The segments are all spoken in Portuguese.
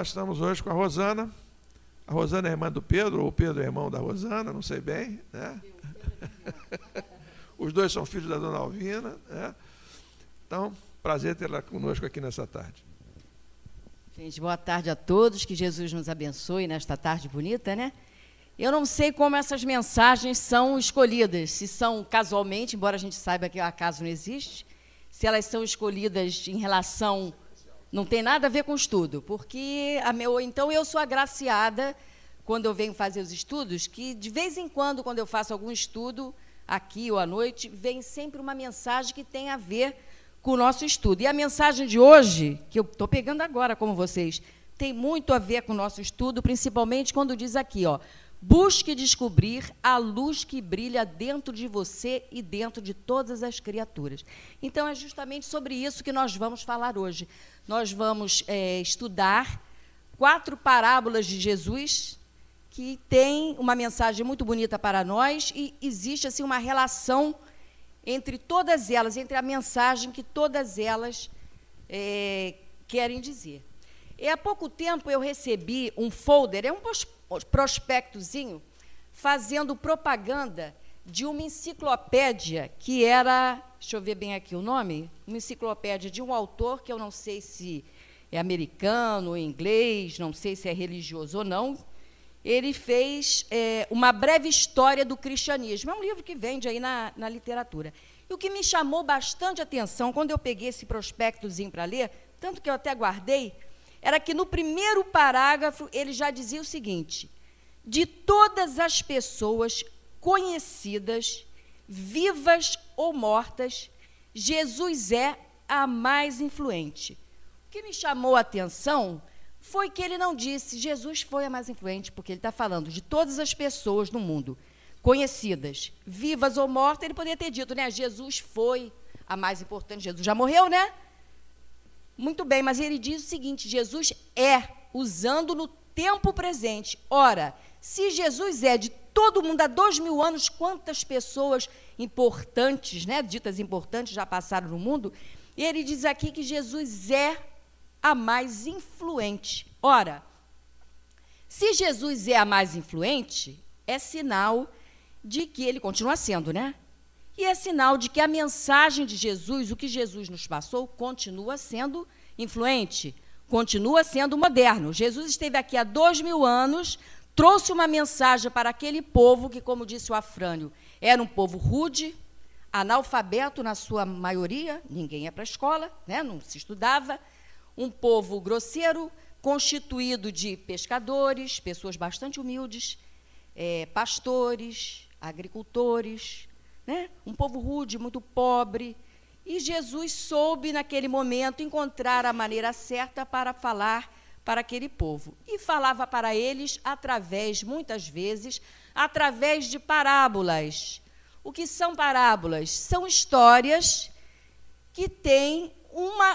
nós estamos hoje com a Rosana. A Rosana é irmã do Pedro, ou o Pedro é irmão da Rosana, não sei bem, né? Os dois são filhos da dona Alvina, né? Então, prazer tê-la conosco aqui nessa tarde. Gente, boa tarde a todos, que Jesus nos abençoe nesta tarde bonita, né? Eu não sei como essas mensagens são escolhidas, se são casualmente, embora a gente saiba que o acaso não existe, se elas são escolhidas em relação... Não tem nada a ver com estudo, porque então eu sou agraciada, quando eu venho fazer os estudos, que de vez em quando eu faço algum estudo, aqui ou à noite, vem sempre uma mensagem que tem a ver com o nosso estudo. E a mensagem de hoje, que eu estou pegando agora como vocês, tem muito a ver com o nosso estudo, principalmente quando diz aqui, ó, busque descobrir a luz que brilha dentro de você e dentro de todas as criaturas. Então, é justamente sobre isso que nós vamos falar hoje. Nós vamos estudar 4 parábolas de Jesus, que tem uma mensagem muito bonita para nós, e existe assim, uma relação entre todas elas, entre a mensagem que todas elas querem dizer. E há pouco tempo eu recebi um folder, é um prospectozinho, fazendo propaganda de uma enciclopédia que era, deixa eu ver bem aqui o nome, uma enciclopédia de um autor que eu não sei se é americano ou inglês, não sei se é religioso ou não. Ele fez uma breve história do cristianismo. É um livro que vende aí na literatura. E o que me chamou bastante atenção, quando eu peguei esse prospectozinho para ler, tanto que eu até guardei, era que no primeiro parágrafo ele já dizia o seguinte: de todas as pessoas conhecidas, vivas ou mortas, Jesus é a mais influente. O que me chamou a atenção foi que ele não disse Jesus foi a mais influente, porque ele está falando de todas as pessoas no mundo, conhecidas, vivas ou mortas. Ele poderia ter dito, né, Jesus foi a mais importante, Jesus já morreu, né? Muito bem, mas ele diz o seguinte, Jesus é, usando no tempo presente. Ora, se Jesus é de todo mundo há 2000 anos, quantas pessoas importantes, né, ditas importantes, já passaram no mundo? E ele diz aqui que Jesus é a mais influente. Ora, se Jesus é a mais influente, é sinal de que ele continua sendo, né? E é sinal de que a mensagem de Jesus, o que Jesus nos passou, continua sendo influente, continua sendo moderno. Jesus esteve aqui há 2000 anos, trouxe uma mensagem para aquele povo que, como disse o Afrânio, era um povo rude, analfabeto na sua maioria, ninguém ia para a escola, né? Não se estudava, um povo grosseiro, constituído de pescadores, pessoas bastante humildes, pastores, agricultores, né? Um povo rude, muito pobre. E Jesus soube, naquele momento, encontrar a maneira certa para falar para aquele povo. E falava para eles através, muitas vezes, através de parábolas. O que são parábolas? São histórias que têm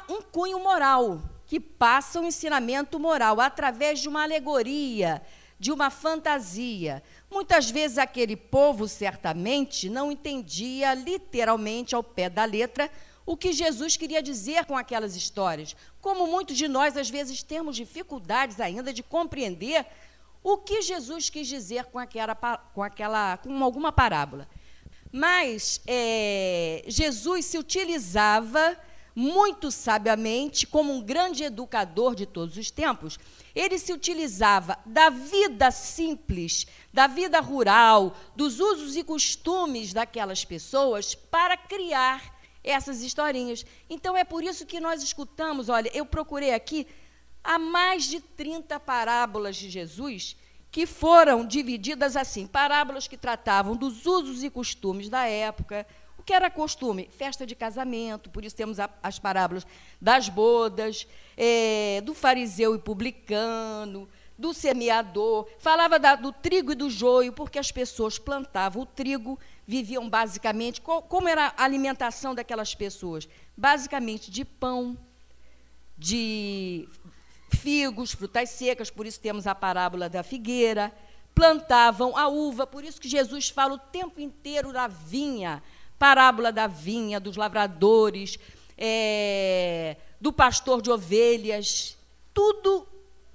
um cunho moral, que passam um ensinamento moral, através de uma alegoria, de uma fantasia. Muitas vezes aquele povo, certamente, não entendia literalmente, ao pé da letra, o que Jesus queria dizer com aquelas histórias. Como muitos de nós, às vezes, temos dificuldades ainda de compreender o que Jesus quis dizer com alguma parábola. Mas Jesus se utilizava muito sabiamente, como um grande educador de todos os tempos, ele se utilizava da vida simples, da vida rural, dos usos e costumes daquelas pessoas para criar essas historinhas. Então, é por isso que nós escutamos, olha, eu procurei aqui, há mais de 30 parábolas de Jesus que foram divididas assim, parábolas que tratavam dos usos e costumes da época. O que era costume? Festa de casamento, por isso temos as parábolas das bodas, do fariseu e publicano, do semeador, falava do trigo e do joio, porque as pessoas plantavam o trigo, viviam basicamente, como era a alimentação daquelas pessoas? Basicamente de pão, de figos, frutas secas, por isso temos a parábola da figueira, plantavam a uva, por isso que Jesus fala o tempo inteiro da vinha, parábola da vinha, dos lavradores, do pastor de ovelhas, tudo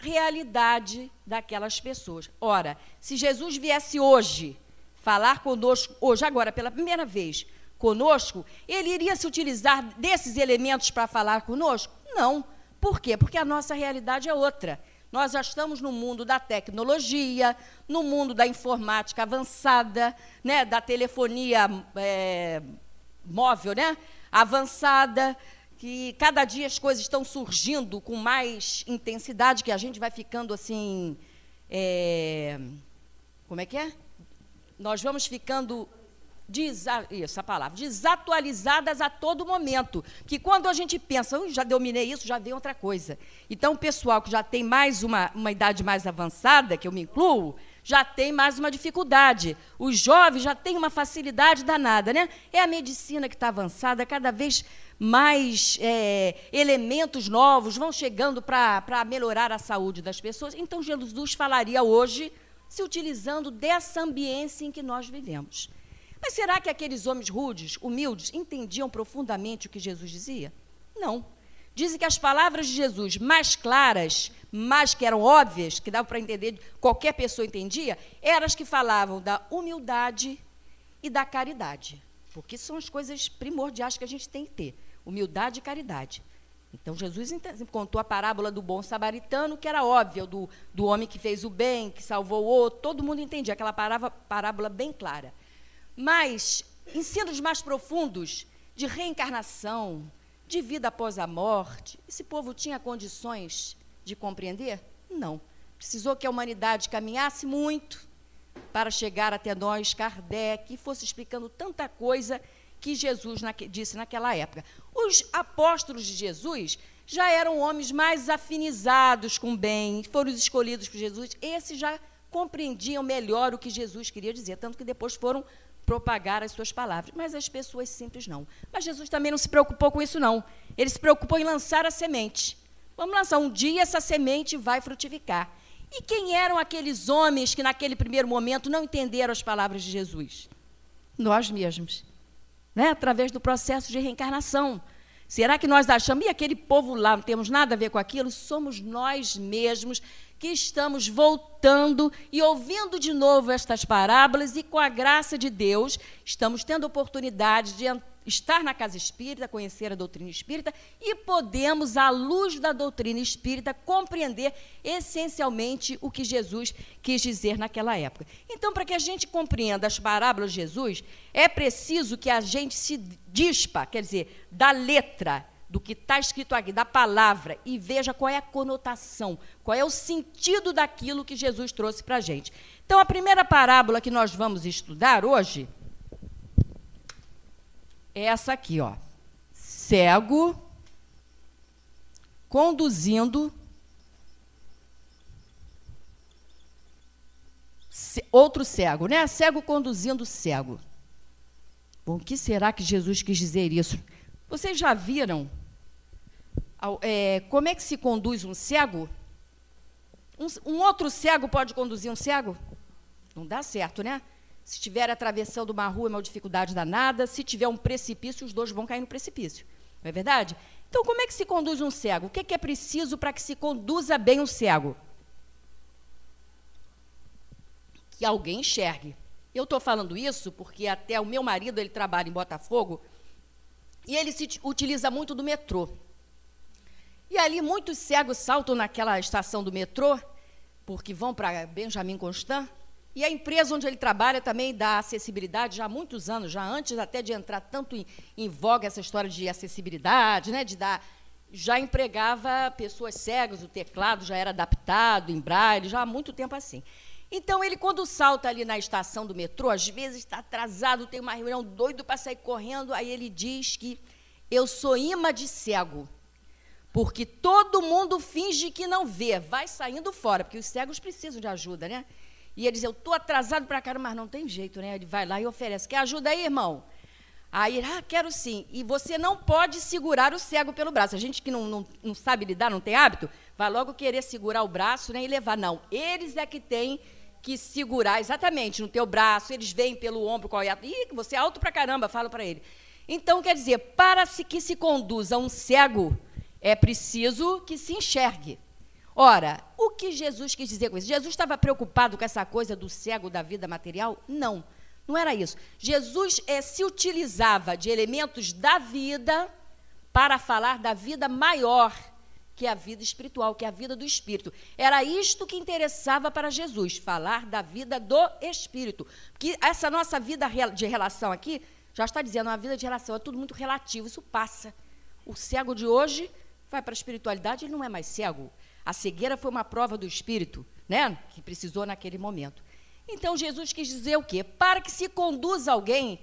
realidade daquelas pessoas. Ora, se Jesus viesse hoje, falar conosco, hoje, agora, pela primeira vez, conosco, ele iria se utilizar desses elementos para falar conosco? Não. Por quê? Porque a nossa realidade é outra. Nós já estamos no mundo da tecnologia, no mundo da informática avançada, né, da telefonia móvel, né, avançada, que cada dia as coisas estão surgindo com mais intensidade, que a gente vai ficando assim... como é que é? Nós vamos ficando... Essa palavra, desatualizadas a todo momento. Que quando a gente pensa, já dominei isso, já vem outra coisa. Então, o pessoal que já tem mais uma idade mais avançada, que eu me incluo, já tem mais uma dificuldade. Os jovens já têm uma facilidade danada, né? É a medicina que está avançada, cada vez mais elementos novos vão chegando para melhorar a saúde das pessoas. Então, Jesus falaria hoje, se utilizando dessa ambiência em que nós vivemos. Mas será que aqueles homens rudes, humildes, entendiam profundamente o que Jesus dizia? Não. Dizem que as palavras de Jesus mais claras, mais que eram óbvias, que dava para entender, qualquer pessoa entendia, eram as que falavam da humildade e da caridade. Porque são as coisas primordiais que a gente tem que ter, humildade e caridade. Então, Jesus contou a parábola do bom samaritano, que era óbvia, do homem que fez o bem, que salvou o outro, todo mundo entendia, aquela parábola bem clara. Mas ensinos mais profundos de reencarnação, de vida após a morte, esse povo tinha condições de compreender? Não. Precisou que a humanidade caminhasse muito para chegar até nós, Kardec, e fosse explicando tanta coisa que Jesus disse naquela época. Os apóstolos de Jesus já eram homens mais afinizados com o bem, foram os escolhidos por Jesus, esses já compreendiam melhor o que Jesus queria dizer, tanto que depois foram propagar as suas palavras, mas as pessoas simples não. Mas Jesus também não se preocupou com isso, não. Ele se preocupou em lançar a semente. Vamos lançar, um dia essa semente vai frutificar. E quem eram aqueles homens que, naquele primeiro momento, não entenderam as palavras de Jesus? Nós mesmos, né? Através do processo de reencarnação. Será que nós achamos, e aquele povo lá, não temos nada a ver com aquilo? Somos nós mesmos que estamos voltando e ouvindo de novo estas parábolas e, com a graça de Deus, estamos tendo oportunidade de estar na casa espírita, conhecer a doutrina espírita e podemos, à luz da doutrina espírita, compreender essencialmente o que Jesus quis dizer naquela época. Então, para que a gente compreenda as parábolas de Jesus, é preciso que a gente se dispa, quer dizer, da letra, do que está escrito aqui, da palavra, e veja qual é a conotação, qual é o sentido daquilo que Jesus trouxe para a gente. Então, a primeira parábola que nós vamos estudar hoje é essa aqui, ó. Cego conduzindo outro cego, né? Cego conduzindo cego. Bom, o que será que Jesus quis dizer isso? Vocês já viram como é que se conduz um cego? Um outro cego pode conduzir um cego? Não dá certo, né? Se estiver atravessando uma rua, é uma dificuldade danada. Se tiver um precipício, os dois vão cair no precipício. Não é verdade? Então, como é que se conduz um cego? O que é preciso para que se conduza bem um cego? Que alguém enxergue. Eu estou falando isso porque até o meu marido, ele trabalha em Botafogo, e ele se utiliza muito do metrô. E ali muitos cegos saltam naquela estação do metrô, porque vão para Benjamin Constant, e a empresa onde ele trabalha também dá acessibilidade já há muitos anos, já antes até de entrar tanto em voga essa história de acessibilidade, né, já empregava pessoas cegas, o teclado já era adaptado em braille, já há muito tempo assim. Então, ele, quando salta ali na estação do metrô, às vezes está atrasado, tem uma reunião, doido para sair correndo, aí ele diz que eu sou imã de cego, porque todo mundo finge que não vê, vai saindo fora, porque os cegos precisam de ajuda, né? E ele diz, eu estou atrasado para caramba, mas não tem jeito, né? Ele vai lá e oferece, quer ajuda aí, irmão? Aí ele, quero sim. E você não pode segurar o cego pelo braço. A gente que não sabe lidar, não tem hábito, vai logo querer segurar o braço, né, e levar. Não, eles é que têm que segurar exatamente no teu braço, eles veem pelo ombro qual é a... Ih, você é alto pra caramba, fala para ele. Então, quer dizer, para que se conduza um cego, é preciso que se enxergue. Ora, o que Jesus quis dizer com isso? Jesus estava preocupado com essa coisa do cego da vida material? Não, não era isso. Jesus se utilizava de elementos da vida para falar da vida maior, que é a vida espiritual, que é a vida do Espírito. Era isto que interessava para Jesus, falar da vida do Espírito. Porque essa nossa vida de relação aqui, já está dizendo, uma vida de relação, é tudo muito relativo, isso passa. O cego de hoje vai para a espiritualidade, ele não é mais cego. A cegueira foi uma prova do Espírito, né, que precisou naquele momento. Então, Jesus quis dizer o quê? Para que se conduza alguém,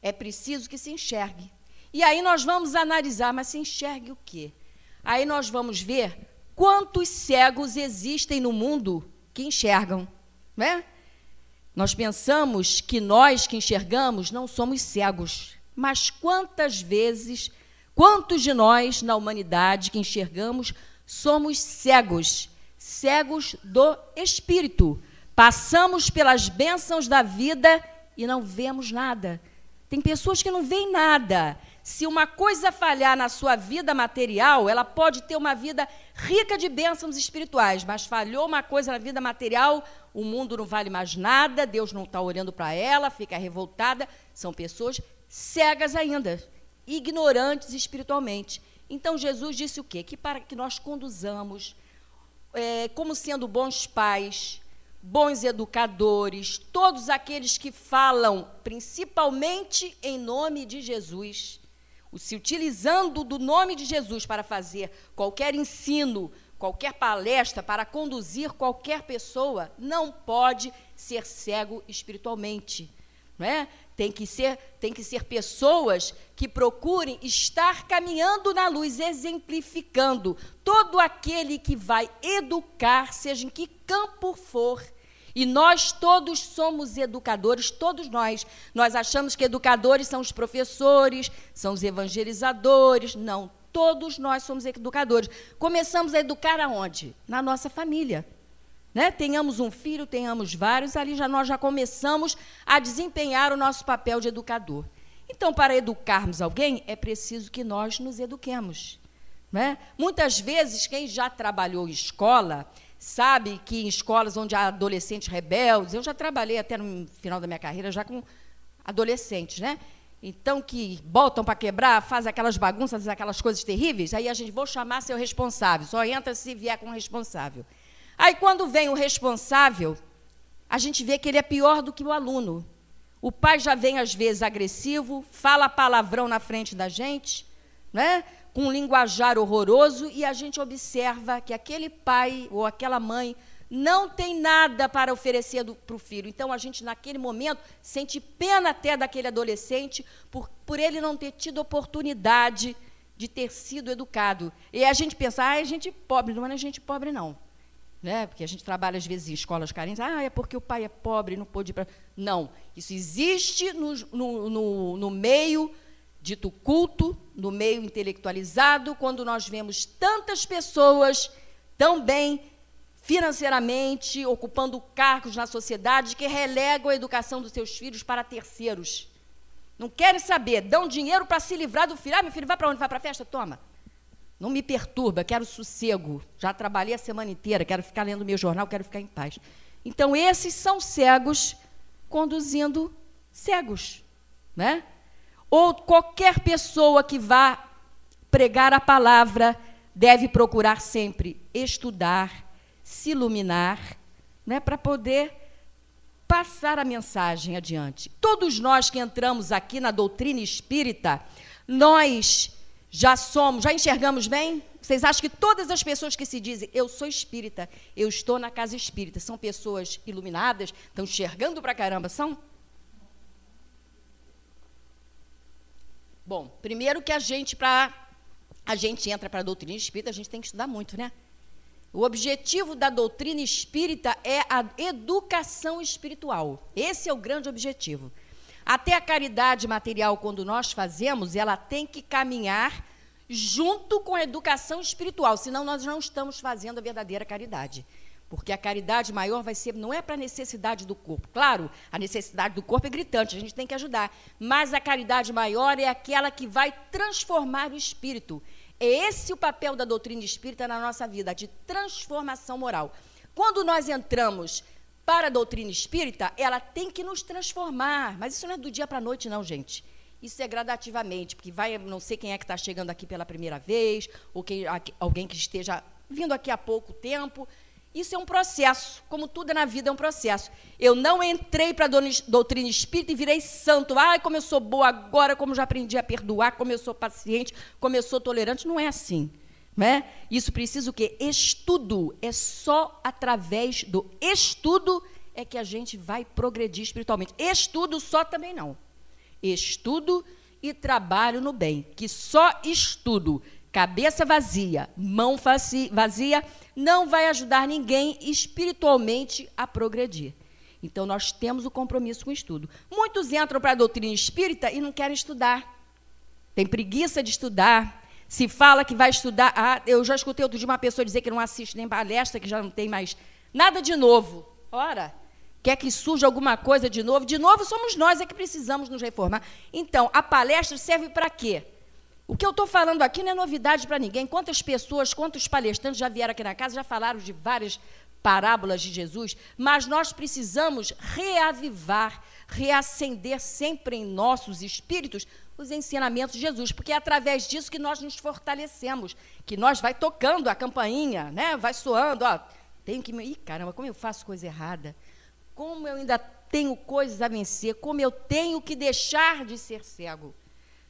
é preciso que se enxergue. E aí nós vamos analisar, mas se enxergue o quê? Aí nós vamos ver quantos cegos existem no mundo que enxergam, né? Nós pensamos que nós que enxergamos não somos cegos, mas quantas vezes, quantos de nós na humanidade que enxergamos somos cegos, cegos do Espírito. Passamos pelas bênçãos da vida e não vemos nada. Tem pessoas que não veem nada. Se uma coisa falhar na sua vida material, ela pode ter uma vida rica de bênçãos espirituais, mas falhou uma coisa na vida material, o mundo não vale mais nada, Deus não está olhando para ela, fica revoltada. São pessoas cegas ainda, ignorantes espiritualmente. Então, Jesus disse o quê? Que para que nós conduzamos, como sendo bons pais, bons educadores, todos aqueles que falam principalmente em nome de Jesus, se utilizando do nome de Jesus para fazer qualquer ensino, qualquer palestra, para conduzir qualquer pessoa, não pode ser cego espiritualmente, não é? Tem que ser pessoas que procurem estar caminhando na luz, exemplificando todo aquele que vai educar, seja em que campo for. E nós todos somos educadores, todos nós. Nós achamos que educadores são os professores, são os evangelizadores. Não, todos nós somos educadores. Começamos a educar aonde? Na nossa família. Né? Tenhamos um filho, tenhamos vários, ali nós já começamos a desempenhar o nosso papel de educador. Então, para educarmos alguém, é preciso que nós nos eduquemos. Né? Muitas vezes, quem já trabalhou em escola, sabe que em escolas onde há adolescentes rebeldes, eu já trabalhei até no final da minha carreira já com adolescentes, né? Então, que botam para quebrar, fazem aquelas bagunças, aquelas coisas terríveis, aí a gente, vou chamar seu responsável, só entra se vier com o responsável. Aí, quando vem o responsável, a gente vê que ele é pior do que o aluno. O pai já vem, às vezes, agressivo, fala palavrão na frente da gente, né? Com um linguajar horroroso, e a gente observa que aquele pai ou aquela mãe não tem nada para oferecer para o filho. Então, a gente, naquele momento, sente pena até daquele adolescente por ele não ter tido oportunidade de ter sido educado. E a gente pensa, é gente pobre. Não é gente pobre, não. Né? Porque a gente trabalha, às vezes, em escolas carentes. É porque o pai é pobre, não pôde ir para... Não, isso existe no meio dito culto, no meio intelectualizado, quando nós vemos tantas pessoas tão bem financeiramente, ocupando cargos na sociedade, que relegam a educação dos seus filhos para terceiros. Não querem saber, dão dinheiro para se livrar do filho. Meu filho, vai para onde? Vai para a festa? Toma. Não me perturba, quero sossego. Já trabalhei a semana inteira, quero ficar lendo meu jornal, quero ficar em paz. Então, esses são cegos conduzindo cegos, né? Ou qualquer pessoa que vá pregar a palavra deve procurar sempre estudar, se iluminar, né, para poder passar a mensagem adiante. Todos nós que entramos aqui na doutrina espírita, nós já enxergamos bem? Vocês acham que todas as pessoas que se dizem, eu sou espírita, eu estou na casa espírita, são pessoas iluminadas, estão enxergando pra caramba, são? Bom, primeiro que a gente entra para a doutrina espírita, a gente tem que estudar muito, né? O objetivo da doutrina espírita é a educação espiritual. Esse é o grande objetivo. Até a caridade material, quando nós fazemos, ela tem que caminhar junto com a educação espiritual, senão nós não estamos fazendo a verdadeira caridade. Porque a caridade maior vai ser, não é para a necessidade do corpo. Claro, a necessidade do corpo é gritante, a gente tem que ajudar. Mas a caridade maior é aquela que vai transformar o espírito. É esse o papel da doutrina espírita na nossa vida, de transformação moral. Quando nós entramos para a doutrina espírita, ela tem que nos transformar. Mas isso não é do dia para a noite, não, gente. Isso é gradativamente, porque não sei quem é que está chegando aqui pela primeira vez, ou alguém que esteja vindo aqui há pouco tempo. Isso é um processo, como tudo na vida é um processo. Eu não entrei para a doutrina espírita e virei santo. Ai, como eu sou boa agora, como já aprendi a perdoar, como eu sou paciente, como eu sou tolerante. Não é assim. Não é? Isso precisa o quê? Estudo. É só através do estudo é que a gente vai progredir espiritualmente. Estudo só também não. Estudo e trabalho no bem. Que só estudo, cabeça vazia, mão vazia, não vai ajudar ninguém espiritualmente a progredir. Então, nós temos o compromisso com o estudo. Muitos entram para a doutrina espírita e não querem estudar. Tem preguiça de estudar. Se fala que vai estudar... Ah, eu já escutei outro dia uma pessoa dizer que não assiste nem palestra, que já não tem mais nada de novo. Ora, quer que surja alguma coisa de novo? De novo, somos nós que precisamos nos reformar. Então, a palestra serve para quê? O que eu estou falando aqui não é novidade para ninguém. Quantas pessoas, quantos palestrantes já vieram aqui na casa, já falaram de várias parábolas de Jesus, mas nós precisamos reavivar, reacender sempre em nossos espíritos os ensinamentos de Jesus, porque é através disso que nós nos fortalecemos, que nós vai tocando a campainha, né? Vai soando, ó, tenho que... Ih, caramba, como eu faço coisa errada, como eu ainda tenho coisas a vencer, como eu tenho que deixar de ser cego.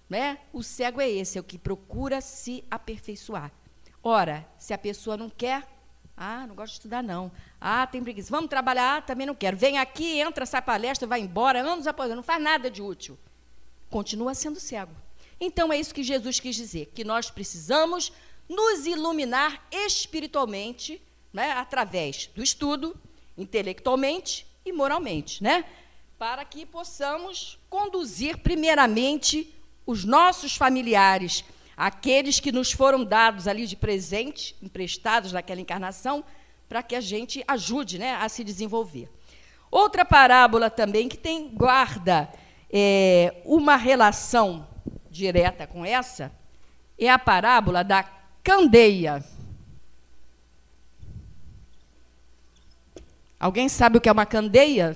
Né? O cego é esse, é o que procura se aperfeiçoar. Ora, se a pessoa não quer, não gosto de estudar, não. Tem preguiça. Vamos trabalhar? Também não quero. Vem aqui, entra, sai palestra, vai embora, anos após anos, não faz nada de útil. Continua sendo cego. Então, é isso que Jesus quis dizer, que nós precisamos nos iluminar espiritualmente, né, através do estudo, intelectualmente e moralmente, né, para que possamos conduzir, primeiramente, os nossos familiares, aqueles que nos foram dados ali de presente, emprestados naquela encarnação, para que a gente ajude, né, a se desenvolver. Outra parábola também que guarda uma relação direta com essa é a parábola da candeia. Alguém sabe o que é uma candeia?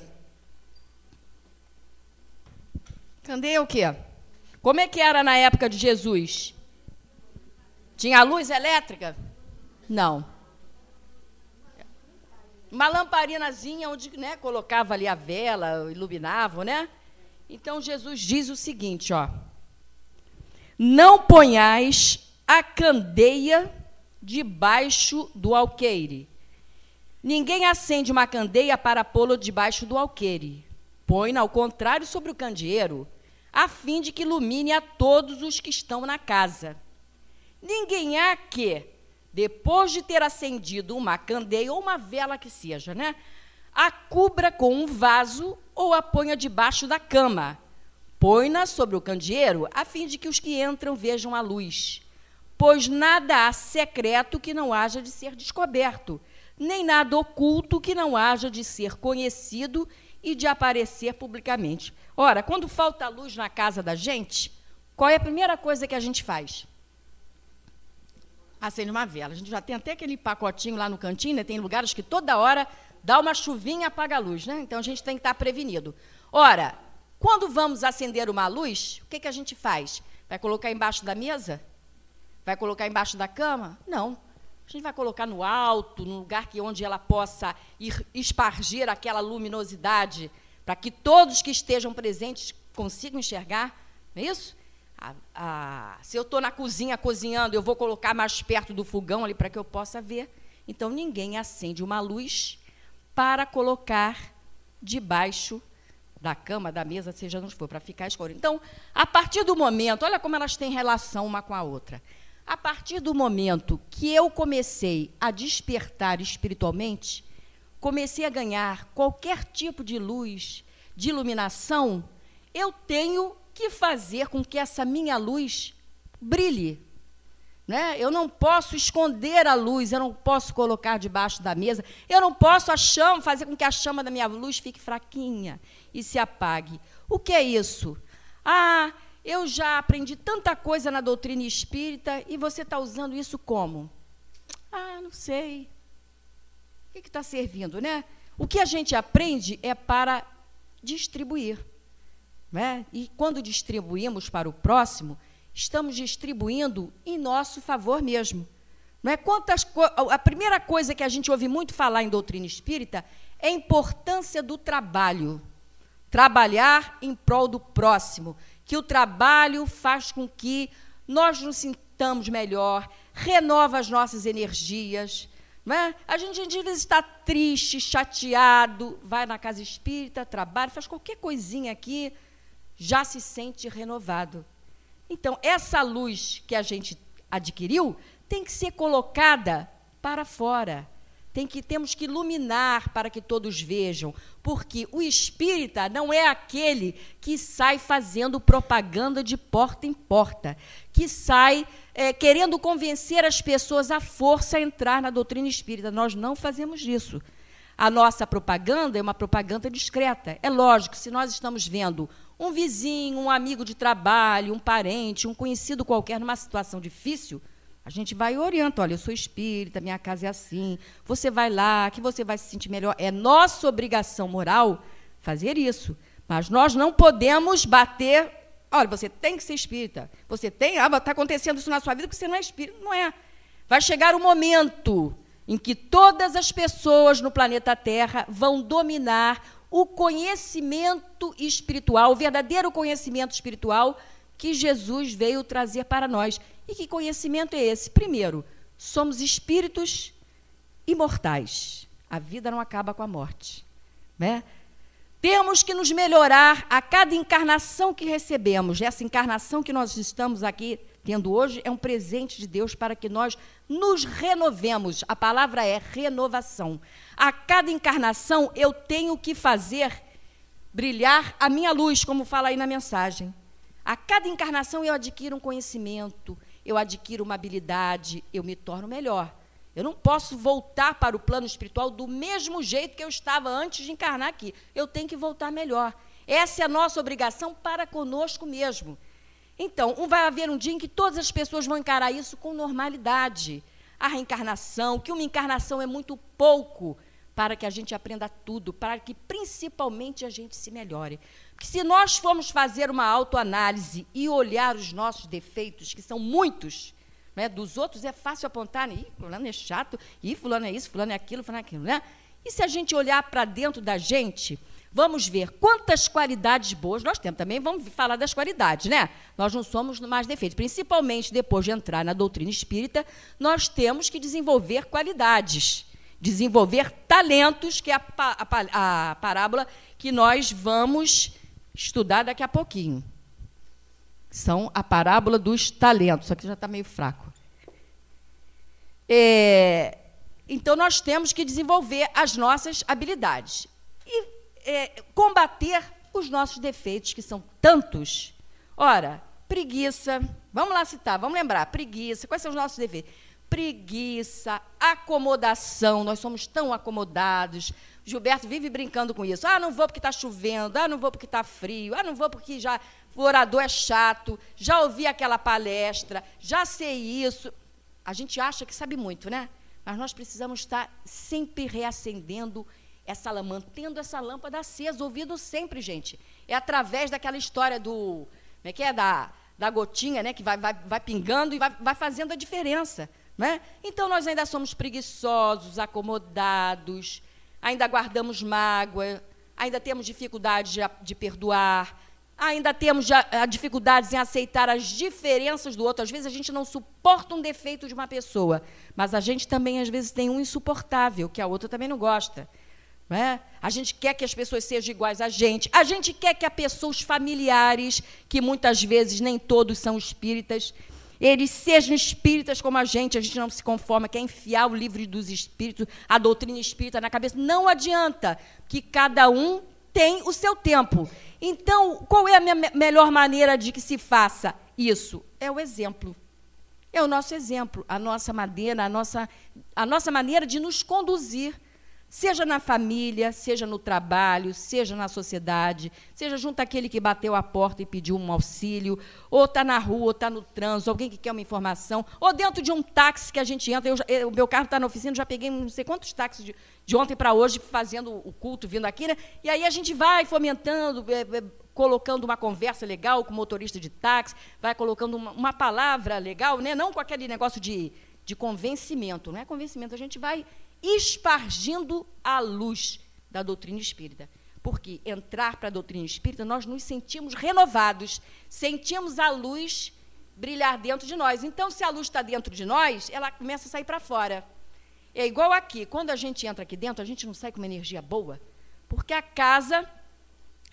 Candeia é o quê? Como é que era na época de Jesus? Tinha luz elétrica? Não. Uma lamparinazinha onde, né, colocava ali a vela, iluminava, né? Então, Jesus diz o seguinte, ó. Não ponhais a candeia debaixo do alqueire. Ninguém acende uma candeia para pô-la debaixo do alqueire. Põe-na, ao contrário, sobre o candeeiro, a fim de que ilumine a todos os que estão na casa. Ninguém há que, depois de ter acendido uma candeia ou uma vela que seja, né, a cubra com um vaso ou a ponha debaixo da cama. Põe-na sobre o candeeiro, a fim de que os que entram vejam a luz. Pois nada há secreto que não haja de ser descoberto, nem nada oculto que não haja de ser conhecido e de aparecer publicamente. Ora, quando falta luz na casa da gente, qual é a primeira coisa que a gente faz? Acende uma vela. A gente já tem até aquele pacotinho lá no cantinho, né? Tem lugares que toda hora dá uma chuvinha e apaga a luz, né? Então, a gente tem que estar prevenido. Ora, quando vamos acender uma luz, o que a gente faz? Vai colocar embaixo da mesa? Vai colocar embaixo da cama? Não. A gente vai colocar no alto, num lugar onde ela possa ir espargir aquela luminosidade, para que todos que estejam presentes consigam enxergar, não é isso? Se eu estou na cozinha cozinhando, eu vou colocar mais perto do fogão ali para que eu possa ver. Então, ninguém acende uma luz para colocar debaixo da cama, da mesa, seja onde for, para ficar escuro. Então, a partir do momento, olha como elas têm relação uma com a outra. A partir do momento que eu comecei a despertar espiritualmente, comecei a ganhar qualquer tipo de luz, de iluminação, eu tenho que fazer com que essa minha luz brilhe. Né? Eu não posso esconder a luz, eu não posso colocar debaixo da mesa, eu não posso fazer com que a chama da minha luz fique fraquinha e se apague. O que é isso? eu já aprendi tanta coisa na doutrina espírita e você está usando isso como? Ah, não sei. O que está servindo, né? O que a gente aprende é para distribuir, né? E quando distribuímos para o próximo, estamos distribuindo em nosso favor mesmo. Não é? A primeira coisa que a gente ouve muito falar em doutrina espírita é a importância do trabalho. Trabalhar em prol do próximo, que o trabalho faz com que nós nos sintamos melhor, renova as nossas energias. Não é? A gente às vezes está triste, chateado, vai na casa espírita, trabalha, faz qualquer coisinha aqui, já se sente renovado. Então, essa luz que a gente adquiriu tem que ser colocada para fora. Temos que iluminar para que todos vejam, porque o espírita não é aquele que sai fazendo propaganda de porta em porta, que sai querendo convencer as pessoas à força a entrar na doutrina espírita. Nós não fazemos isso. A nossa propaganda é uma propaganda discreta. É lógico, se nós estamos vendo um vizinho, um amigo de trabalho, um parente, um conhecido qualquer numa situação difícil, a gente vai e orienta, olha, eu sou espírita, minha casa é assim, você vai lá, que você vai se sentir melhor. É nossa obrigação moral fazer isso, mas nós não podemos bater, olha, você tem que ser espírita, você tem, está acontecendo isso na sua vida porque você não é espírita. Não é. Vai chegar um momento em que todas as pessoas no planeta Terra vão dominar o conhecimento espiritual, o verdadeiro conhecimento espiritual que Jesus veio trazer para nós. E que conhecimento é esse? Primeiro, somos espíritos imortais. A vida não acaba com a morte, né? Temos que nos melhorar a cada encarnação que recebemos. Essa encarnação que nós estamos aqui tendo hoje é um presente de Deus para que nós nos renovemos. A palavra é renovação. A cada encarnação eu tenho que fazer brilhar a minha luz, como fala aí na mensagem. A cada encarnação eu adquiro um conhecimento, eu adquiro uma habilidade, eu me torno melhor. Eu não posso voltar para o plano espiritual do mesmo jeito que eu estava antes de encarnar aqui. Eu tenho que voltar melhor. Essa é a nossa obrigação para conosco mesmo. Então, vai haver um dia em que todas as pessoas vão encarar isso com normalidade. A reencarnação, que uma encarnação é muito pouco para que a gente aprenda tudo, para que principalmente a gente se melhore. Porque se nós formos fazer uma autoanálise e olhar os nossos defeitos, que são muitos, né, dos outros é fácil apontar, ih, fulano é chato, ih, fulano é isso, fulano é aquilo, né? E se a gente olhar para dentro da gente, vamos ver quantas qualidades boas nós temos. Também vamos falar das qualidades, né? Nós não somos mais defeitos. Principalmente depois de entrar na doutrina espírita, nós temos que desenvolver qualidades, desenvolver talentos, que é a parábola que nós vamos estudar daqui a pouquinho. São a parábola dos talentos. Isso aqui já está meio fraco. Então, nós temos que desenvolver as nossas habilidades e combater os nossos defeitos, que são tantos. Ora, preguiça, vamos lá citar, vamos lembrar, preguiça, quais são os nossos defeitos? Preguiça, acomodação, nós somos tão acomodados. Gilberto vive brincando com isso. Ah, não vou porque está chovendo, ah, não vou porque está frio, ah, não vou porque já o orador é chato, já ouvi aquela palestra, já sei isso. A gente acha que sabe muito, né? Mas nós precisamos estar sempre reacendendo essa lâmpada, mantendo essa lâmpada acesa, ouvindo sempre, gente. É através daquela história do, como é que é, da gotinha, né, que vai pingando e vai fazendo a diferença, né? Então, nós ainda somos preguiçosos, acomodados, ainda guardamos mágoa, ainda temos dificuldade de perdoar, ainda temos dificuldades em aceitar as diferenças do outro. Às vezes, a gente não suporta um defeito de uma pessoa, mas a gente também, às vezes, tem um insuportável, que a outra também não gosta. Não é? A gente quer que as pessoas sejam iguais a gente quer que as pessoas familiares, que muitas vezes nem todos são espíritas, eles sejam espíritas como a gente não se conforma, quer enfiar o livro dos espíritos, a doutrina espírita na cabeça. Não adianta, que cada um tem o seu tempo. Então, qual é a melhor maneira de que se faça isso? É o exemplo. É o nosso exemplo, a nossa maneira de nos conduzir. Seja na família, seja no trabalho, seja na sociedade, seja junto àquele que bateu a porta e pediu um auxílio, ou está na rua, ou está no trânsito, alguém que quer uma informação, ou dentro de um táxi que a gente entra. O meu carro está na oficina, já peguei não sei quantos táxis de ontem para hoje, fazendo o culto, vindo aqui, né? E aí a gente vai fomentando, colocando uma conversa legal com o motorista de táxi, vai colocando uma palavra legal, né? Não com aquele negócio de convencimento, não é convencimento, a gente vai espargindo a luz da doutrina espírita. Porque entrar para a doutrina espírita, nós nos sentimos renovados, sentimos a luz brilhar dentro de nós. Então, se a luz está dentro de nós, ela começa a sair para fora. É igual aqui, quando a gente entra aqui dentro, a gente não sai com uma energia boa, porque a casa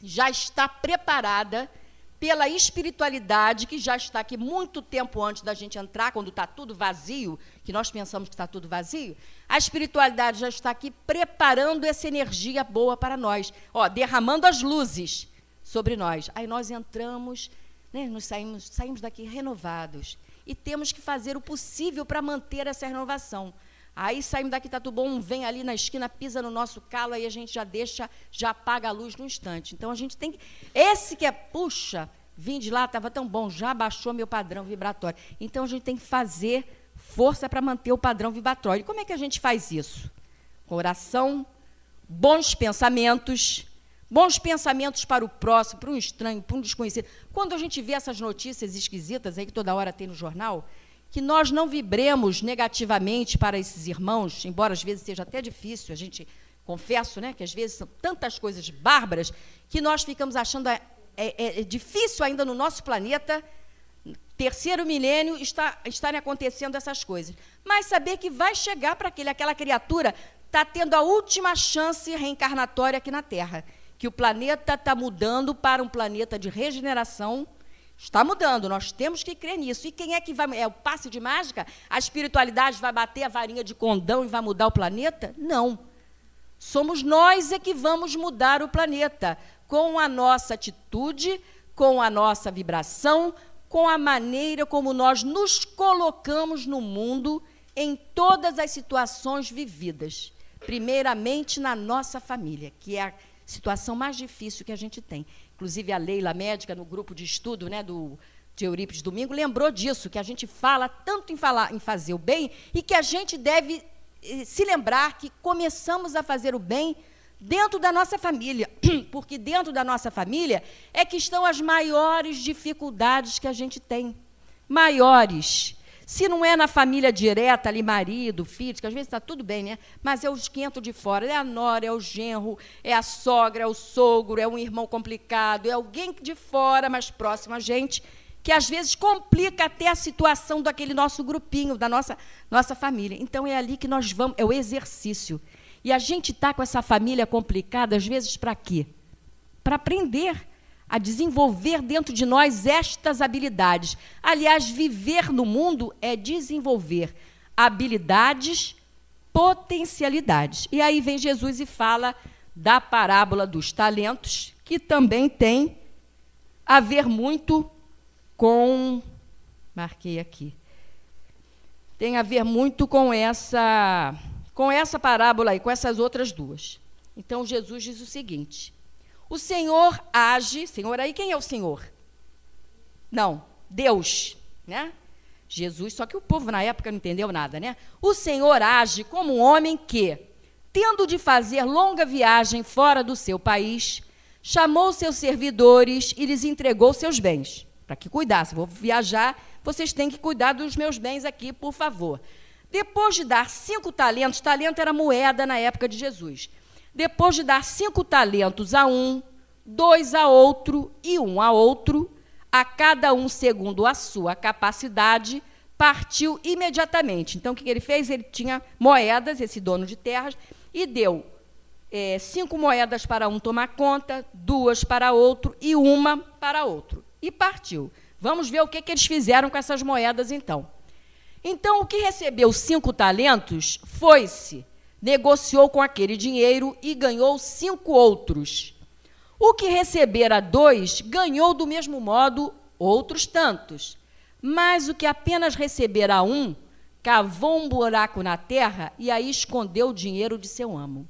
já está preparada pela espiritualidade que já está aqui muito tempo antes da gente entrar, quando está tudo vazio, que nós pensamos que está tudo vazio, a espiritualidade já está aqui preparando essa energia boa para nós, derramando as luzes sobre nós. Aí nós entramos, né, saímos daqui renovados, e temos que fazer o possível para manter essa renovação. Aí saímos daqui, está tudo bom, vem ali na esquina, pisa no nosso calo, aí a gente já apaga a luz no instante. Então, a gente tem que... Esse que puxa, vim de lá, estava tão bom, já baixou meu padrão vibratório. Então, a gente tem que fazer força para manter o padrão vibratório. E como é que a gente faz isso? Com oração, bons pensamentos para o próximo, para um estranho, para um desconhecido. Quando a gente vê essas notícias esquisitas aí que toda hora tem no jornal, que nós não vibremos negativamente para esses irmãos, embora às vezes seja até difícil, a gente, confesso, né, que às vezes são tantas coisas bárbaras, que nós ficamos achando difícil ainda no nosso planeta, terceiro milênio, estarem acontecendo essas coisas. Mas saber que vai chegar para aquela criatura, está tendo a última chance reencarnatória aqui na Terra, que o planeta está mudando para um planeta de regeneração. Está mudando, nós temos que crer nisso. E quem é que vai... É o passe de mágica? A espiritualidade vai bater a varinha de condão e vai mudar o planeta? Não. Somos nós que vamos mudar o planeta, com a nossa atitude, com a nossa vibração, com a maneira como nós nos colocamos no mundo em todas as situações vividas. Primeiramente na nossa família, que é a situação mais difícil que a gente tem. Inclusive, a Leila, médica, no grupo de estudo, né, de Eurípides Domingo, lembrou disso, que a gente fala tanto em fazer o bem e que a gente deve se lembrar que começamos a fazer o bem dentro da nossa família, porque dentro da nossa família é que estão as maiores dificuldades que a gente tem. Maiores. Se não é na família direta, ali, marido, filho, que às vezes está tudo bem, né? Mas é os que entram de fora, é a nora, é o genro, é a sogra, é o sogro, é um irmão complicado, é alguém de fora, mais próximo a gente, que às vezes complica até a situação daquele nosso grupinho, da nossa família. Então, é ali que nós vamos, é o exercício. E a gente está com essa família complicada, às vezes, para quê? Para aprender a desenvolver dentro de nós estas habilidades. Aliás, viver no mundo é desenvolver habilidades, potencialidades. E aí vem Jesus e fala da parábola dos talentos, que também tem a ver muito com... Marquei aqui. Tem a ver muito com essa parábola aí, com essas outras duas. Então, Jesus diz o seguinte: o Senhor age... Senhor aí, quem é o Senhor? Não, Deus, né? Jesus, só que o povo na época não entendeu nada, né? O Senhor age como um homem que, tendo de fazer longa viagem fora do seu país, chamou seus servidores e lhes entregou seus bens. Para que cuidassem. Vou viajar, vocês têm que cuidar dos meus bens aqui, por favor. Depois de dar 5 talentos, talento era moeda na época de Jesus. Depois de dar 5 talentos a um, 2 a outro e 1 a outro, a cada um segundo a sua capacidade, partiu imediatamente. Então, o que ele fez? Ele tinha moedas, esse dono de terras, e deu 5 moedas para um tomar conta, 2 para outro e 1 para outro. E partiu. Vamos ver o que eles fizeram com essas moedas, então. Então, o que recebeu 5 talentos, foi-se, negociou com aquele dinheiro e ganhou 5 outros. O que recebera 2, ganhou do mesmo modo outros tantos. Mas o que apenas recebera 1, cavou um buraco na terra e aí escondeu o dinheiro de seu amo.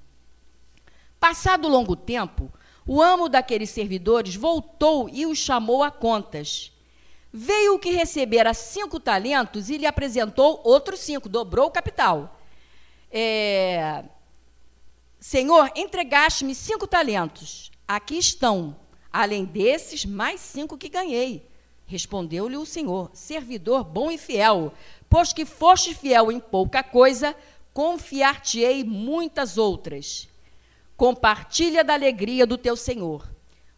Passado longo tempo, o amo daqueles servidores voltou e os chamou a contas. Veio o que recebera 5 talentos e lhe apresentou outros 5, dobrou o capital. Senhor, entregaste-me 5 talentos. Aqui estão, além desses, mais 5 que ganhei. Respondeu-lhe o Senhor: servidor bom e fiel, pois que foste fiel em pouca coisa, confiar-te-ei muitas outras. Compartilha da alegria do teu senhor.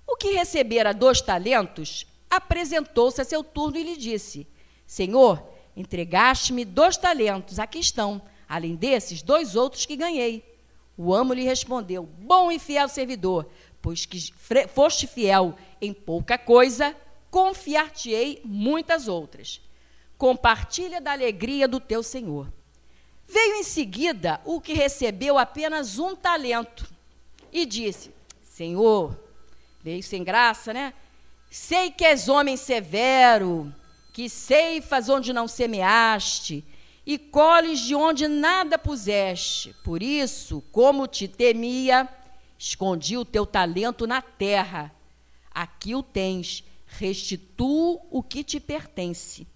O que recebera 2 talentos, apresentou-se a seu turno e lhe disse: Senhor, entregaste-me 2 talentos, aqui estão, além desses, 2 outros que ganhei. O amo lhe respondeu: bom e fiel servidor, pois que foste fiel em pouca coisa, confiar-te-ei muitas outras. Compartilha da alegria do teu senhor. Veio em seguida o que recebeu apenas 1 talento e disse: Senhor, veio sem graça, né? Sei que és homem severo, que ceifas onde não semeaste e colhes de onde nada puseste. Por isso, como te temia, escondi o teu talento na terra. Aqui o tens, restitua o que te pertence.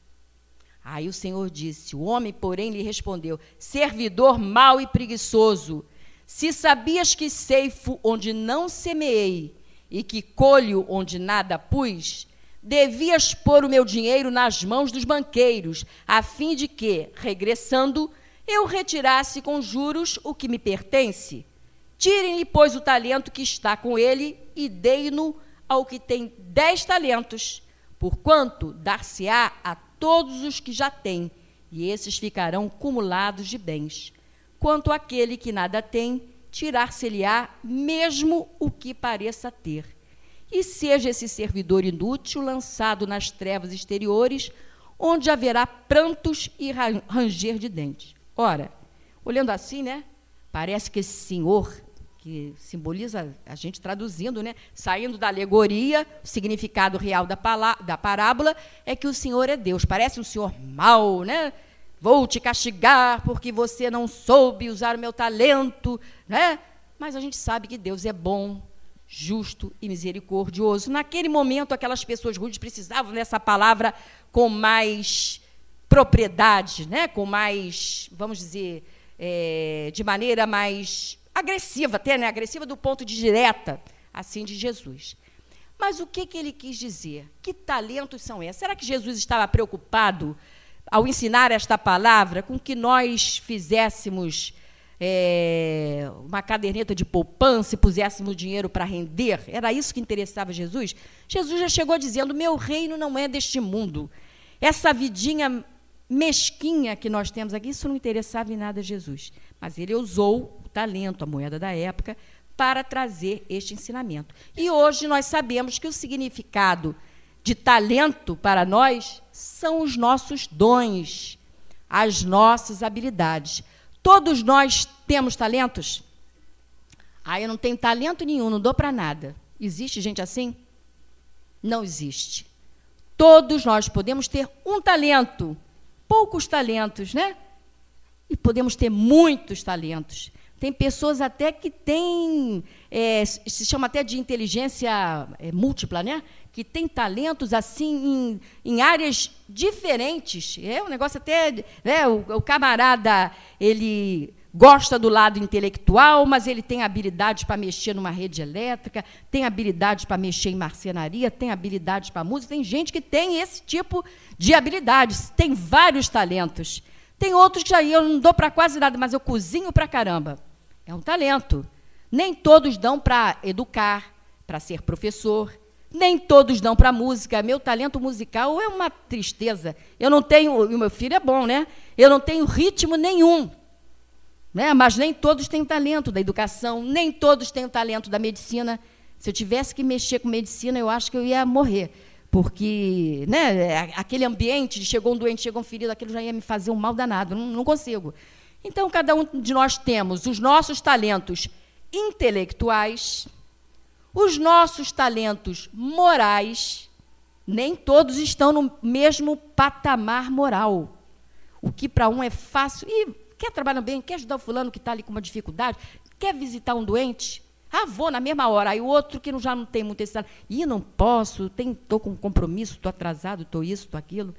Aí o Senhor disse: o homem, porém, lhe respondeu: servidor mau e preguiçoso, se sabias que ceifo onde não semeei e que colho onde nada pus, devias pôr o meu dinheiro nas mãos dos banqueiros, a fim de que, regressando, eu retirasse com juros o que me pertence. Tirem-lhe, pois, o talento que está com ele e dei-no ao que tem 10 talentos, porquanto dar-se-á a todos os que já têm, e esses ficarão cumulados de bens. Quanto àquele que nada tem, tirar-se-lhe-á mesmo o que pareça ter. E seja esse servidor inútil lançado nas trevas exteriores, onde haverá prantos e ranger de dentes. Ora, olhando assim, né, parece que esse senhor, que simboliza, a gente traduzindo, né, saindo da alegoria, o significado real da parábola, é que o Senhor é Deus. Parece um senhor mau, né? Vou te castigar porque você não soube usar o meu talento, né? Mas a gente sabe que Deus é bom, justo e misericordioso. Naquele momento, aquelas pessoas rudes precisavam dessa palavra com mais propriedade, né? Com mais, vamos dizer, de maneira mais agressiva até, né? Agressiva do ponto de direta, assim, de Jesus. Mas o que ele quis dizer? Que talentos são esses? Será que Jesus estava preocupado, ao ensinar esta palavra, com que nós fizéssemos uma caderneta de poupança e puséssemos dinheiro para render? Era isso que interessava Jesus? Jesus já chegou dizendo: meu reino não é deste mundo. Essa vidinha mesquinha que nós temos aqui, isso não interessava em nada a Jesus. Mas ele usou o talento, a moeda da época, para trazer este ensinamento. E hoje nós sabemos que o significado de talento para nós são os nossos dons, as nossas habilidades. Todos nós temos talentos? Eu não tenho talento nenhum, não dou para nada. Existe gente assim? Não existe. Todos nós podemos ter um talento, poucos talentos, né? E podemos ter muitos talentos. Tem pessoas até que têm, se chama até de inteligência múltipla, né? Que tem talentos assim em áreas diferentes. É um negócio até, né? O camarada, ele gosta do lado intelectual, mas ele tem habilidades para mexer numa rede elétrica, tem habilidades para mexer em marcenaria, tem habilidades para música. Tem gente que tem esse tipo de habilidades, tem vários talentos. Tem outros que eu não dou para quase nada, mas eu cozinho para caramba. É um talento. Nem todos dão para educar, para ser professor. Nem todos dão para música. Meu talento musical é uma tristeza. Eu não tenho... E o meu filho é bom, né? Eu não tenho ritmo nenhum. Né? Mas nem todos têm talento da educação, nem todos têm o talento da medicina. Se eu tivesse que mexer com medicina, eu acho que eu ia morrer. Porque, né, aquele ambiente de chegou um doente, chegou um ferido, aquilo já ia me fazer um mal danado. Não consigo. Então, cada um de nós temos os nossos talentos intelectuais, os nossos talentos morais. Nem todos estão no mesmo patamar moral. O que para um é fácil. E quer trabalhar bem, quer ajudar o fulano que está ali com uma dificuldade, quer visitar um doente, Ah, vou na mesma hora. Aí o outro que já não tem muito esse talento. Ih, não posso, estou com compromisso, estou atrasado, estou isso, estou aquilo.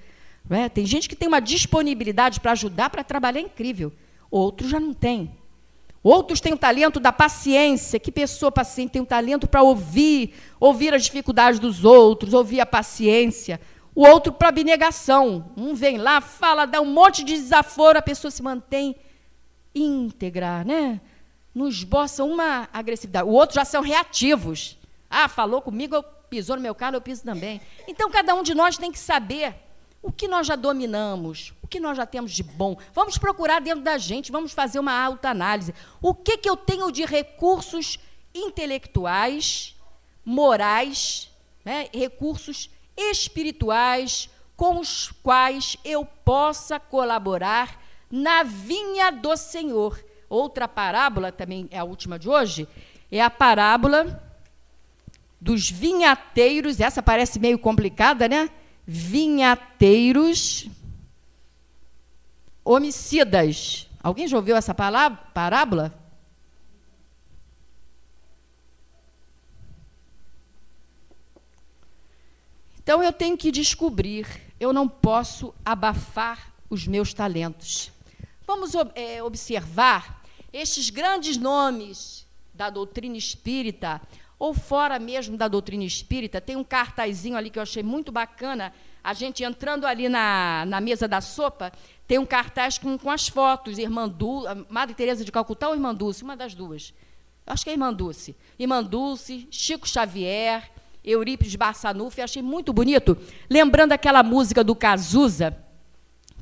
Tem gente que tem uma disponibilidade para ajudar, para trabalhar incrível. Outros já não têm. Outros têm o talento da paciência. Que pessoa paciente tem o talento para ouvir as dificuldades dos outros, ouvir a paciência. O outro para abnegação. Um vem lá, fala, dá um monte de desaforo, a pessoa se mantém íntegra, né? Não esboça uma agressividade. O outro já são reativos. Ah, falou comigo, pisou no meu carro, eu piso também. Então, cada um de nós tem que saber o que nós já dominamos, o que nós já temos de bom. Vamos procurar dentro da gente, vamos fazer uma autoanálise. O que eu tenho de recursos intelectuais, morais, né, recursos espirituais com os quais eu possa colaborar na vinha do Senhor. Outra parábola, também é a última de hoje, é a parábola dos vinhateiros. Essa parece meio complicada, né? Vinhateiros homicidas. Alguém já ouviu essa parábola? Então, eu tenho que descobrir, eu não posso abafar os meus talentos. Vamos observar estes grandes nomes da doutrina espírita, ou fora mesmo da doutrina espírita. Tem um cartazinho ali que eu achei muito bacana, a gente entrando ali na mesa da sopa, tem um cartaz com as fotos, Madre Teresa de Calcutá ou Irmã Dulce, uma das duas. Eu acho que é Irmã Dulce. Irmã Dulce, Chico Xavier, Eurípides Barçanufo, achei muito bonito, lembrando aquela música do Cazuza,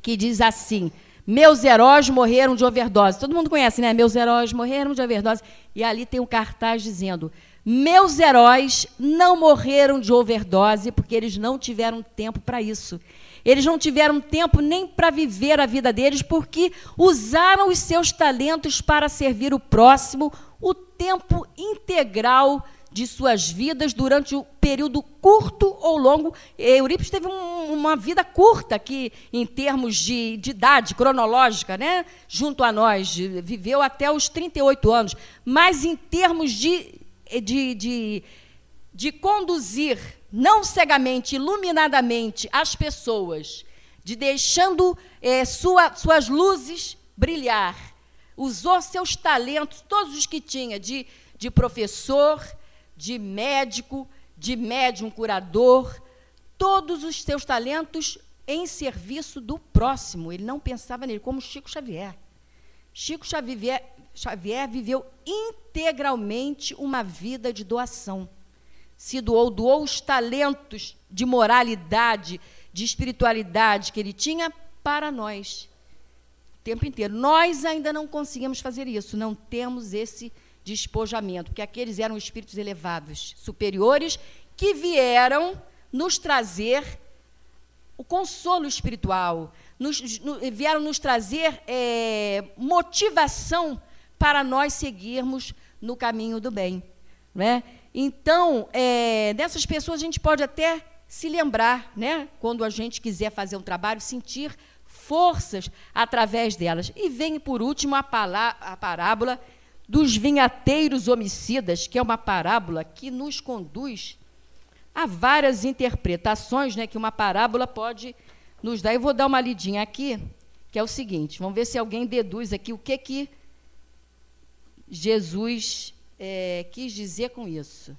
que diz assim: meus heróis morreram de overdose. Todo mundo conhece, né? Meus heróis morreram de overdose. E ali tem um cartaz dizendo: meus heróis não morreram de overdose porque eles não tiveram tempo para isso. Eles não tiveram tempo nem para viver a vida deles porque usaram os seus talentos para servir o próximo o tempo integral de suas vidas durante um período curto ou longo. Eurípides teve uma vida curta, que, em termos de idade cronológica, né, junto a nós, viveu até os 38 anos, mas em termos de conduzir, não cegamente, iluminadamente, as pessoas, de deixando suas luzes brilhar, usou seus talentos, todos os que tinha, de professor, de médico, de médium curador, todos os seus talentos em serviço do próximo. Ele não pensava nele, como Chico Xavier. Chico Xavier viveu integralmente uma vida de doação. Se doou os talentos de moralidade, de espiritualidade que ele tinha para nós, o tempo inteiro. Nós ainda não conseguimos fazer isso, não temos esse despojamento, porque aqueles eram espíritos elevados, superiores, que vieram nos trazer o consolo espiritual, vieram nos trazer motivação para nós seguirmos no caminho do bem, né? Então, dessas pessoas a gente pode até se lembrar, né? Quando a gente quiser fazer um trabalho, sentir forças através delas. E vem, por último, a parábola dos vinhateiros homicidas, que é uma parábola que nos conduz a várias interpretações, né, que uma parábola pode nos dar. Eu vou dar uma lidinha aqui, que é o seguinte, vamos ver se alguém deduz aqui o que Jesus quis dizer com isso.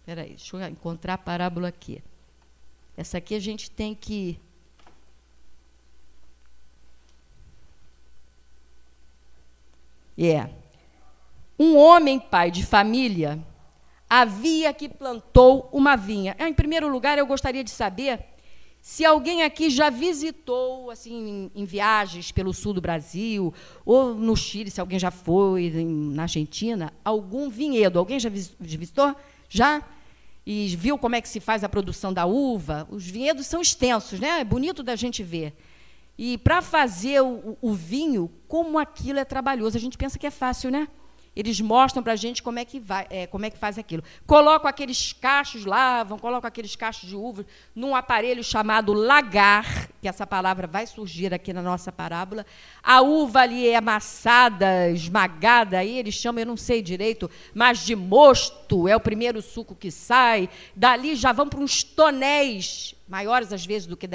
Espera aí, deixa eu encontrar a parábola aqui. Essa aqui a gente tem que... Um homem, pai de família, havia que plantou uma vinha. Em primeiro lugar, eu gostaria de saber se alguém aqui já visitou, assim, em viagens pelo sul do Brasil, ou no Chile, se alguém já foi, na Argentina, algum vinhedo. Alguém já visitou? Já? E viu como é que se faz a produção da uva? Os vinhedos são extensos, né? É bonito da gente ver. E, para fazer o vinho, como aquilo é trabalhoso. A gente pensa que é fácil, né? Eles mostram para a gente como é que faz aquilo. Colocam aqueles cachos, lavam, colocam aqueles cachos de uvas num aparelho chamado lagar. que essa palavra vai surgir aqui na nossa parábola. A uva ali é amassada, esmagada, aí eles chamam, eu não sei direito, mas de mosto, é o primeiro suco que sai. Dali já vão para uns tonéis, maiores às vezes do que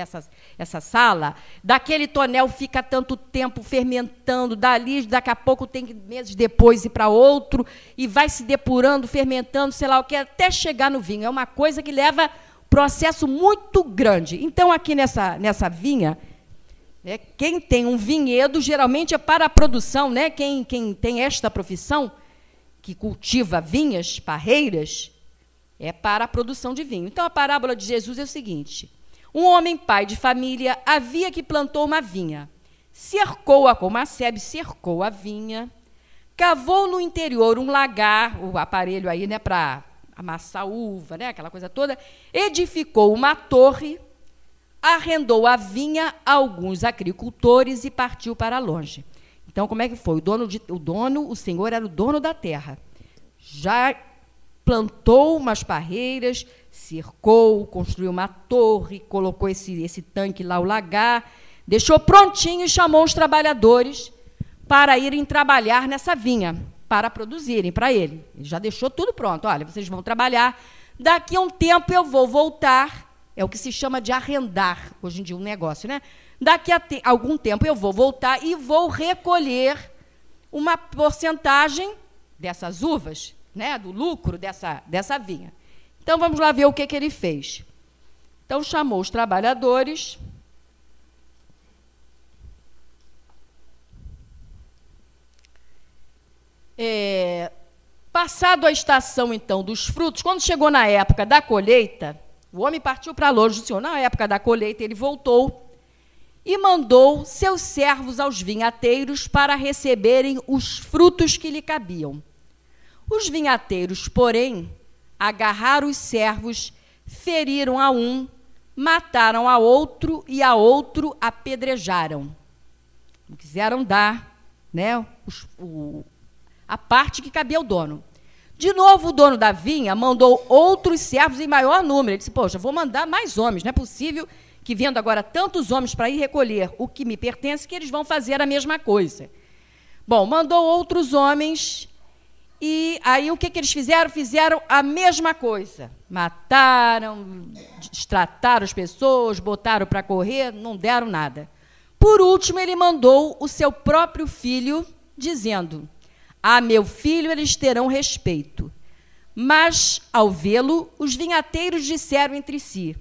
essa sala. Daquele tonel fica tanto tempo fermentando, dali, daqui a pouco tem que, meses depois, ir para outro, e vai se depurando, fermentando, sei lá o que, até chegar no vinho. É uma coisa que leva processo muito grande. Então, aqui nessa vinha, né, quem tem um vinhedo, geralmente é para a produção, né? Quem tem esta profissão, que cultiva vinhas, parreiras, é para a produção de vinho. Então, a parábola de Jesus é o seguinte: um homem, pai de família, havia que plantou uma vinha, cercou-a com uma sebe, cercou a vinha, cavou no interior um lagar, o aparelho aí, né, para amassar uva, né, aquela coisa toda, edificou uma torre, arrendou a vinha a alguns agricultores e partiu para longe. Então, como é que foi? O senhor era o dono da terra. Já plantou umas parreiras, cercou, construiu uma torre, colocou esse tanque lá, o lagar, deixou prontinho e chamou os trabalhadores para irem trabalhar nessa vinha, para produzirem para ele. Ele já deixou tudo pronto. Olha, vocês vão trabalhar, daqui a um tempo eu vou voltar, é o que se chama de arrendar, hoje em dia um negócio, né? Daqui a algum tempo eu vou voltar e vou recolher uma porcentagem dessas uvas, né, do lucro dessa vinha. Então, vamos lá ver o que ele fez. Então, chamou os trabalhadores, passado a estação, então, dos frutos, quando chegou na época da colheita, o homem partiu para longe do Senhor. Na época da colheita, ele voltou e mandou seus servos aos vinhateiros para receberem os frutos que lhe cabiam. Os vinhateiros, porém, agarraram os servos, feriram a um, mataram a outro e a outro apedrejaram. Não quiseram dar, né, a parte que cabia ao dono. De novo, o dono da vinha mandou outros servos em maior número. Ele disse: poxa, vou mandar mais homens, não é possível que, vendo agora tantos homens para ir recolher o que me pertence, que eles vão fazer a mesma coisa. Bom, mandou outros homens, e aí o que eles fizeram? Fizeram a mesma coisa. Mataram, destrataram as pessoas, botaram para correr, não deram nada. Por último, ele mandou o seu próprio filho, dizendo: a meu filho eles terão respeito. Mas, ao vê-lo, os vinhateiros disseram entre si: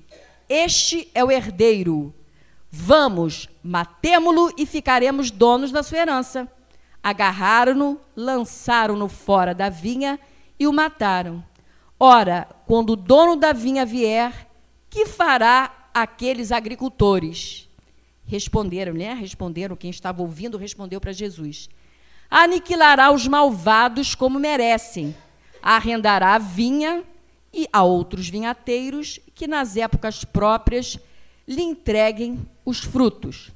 este é o herdeiro. Vamos, matemo-lo e ficaremos donos da sua herança. Agarraram-no, lançaram-no fora da vinha e o mataram. Ora, quando o dono da vinha vier, que fará aqueles agricultores? Responderam, né? Responderam, quem estava ouvindo respondeu para Jesus: aniquilará os malvados como merecem, arrendará a vinha e a outros vinhateiros que nas épocas próprias lhe entreguem os frutos.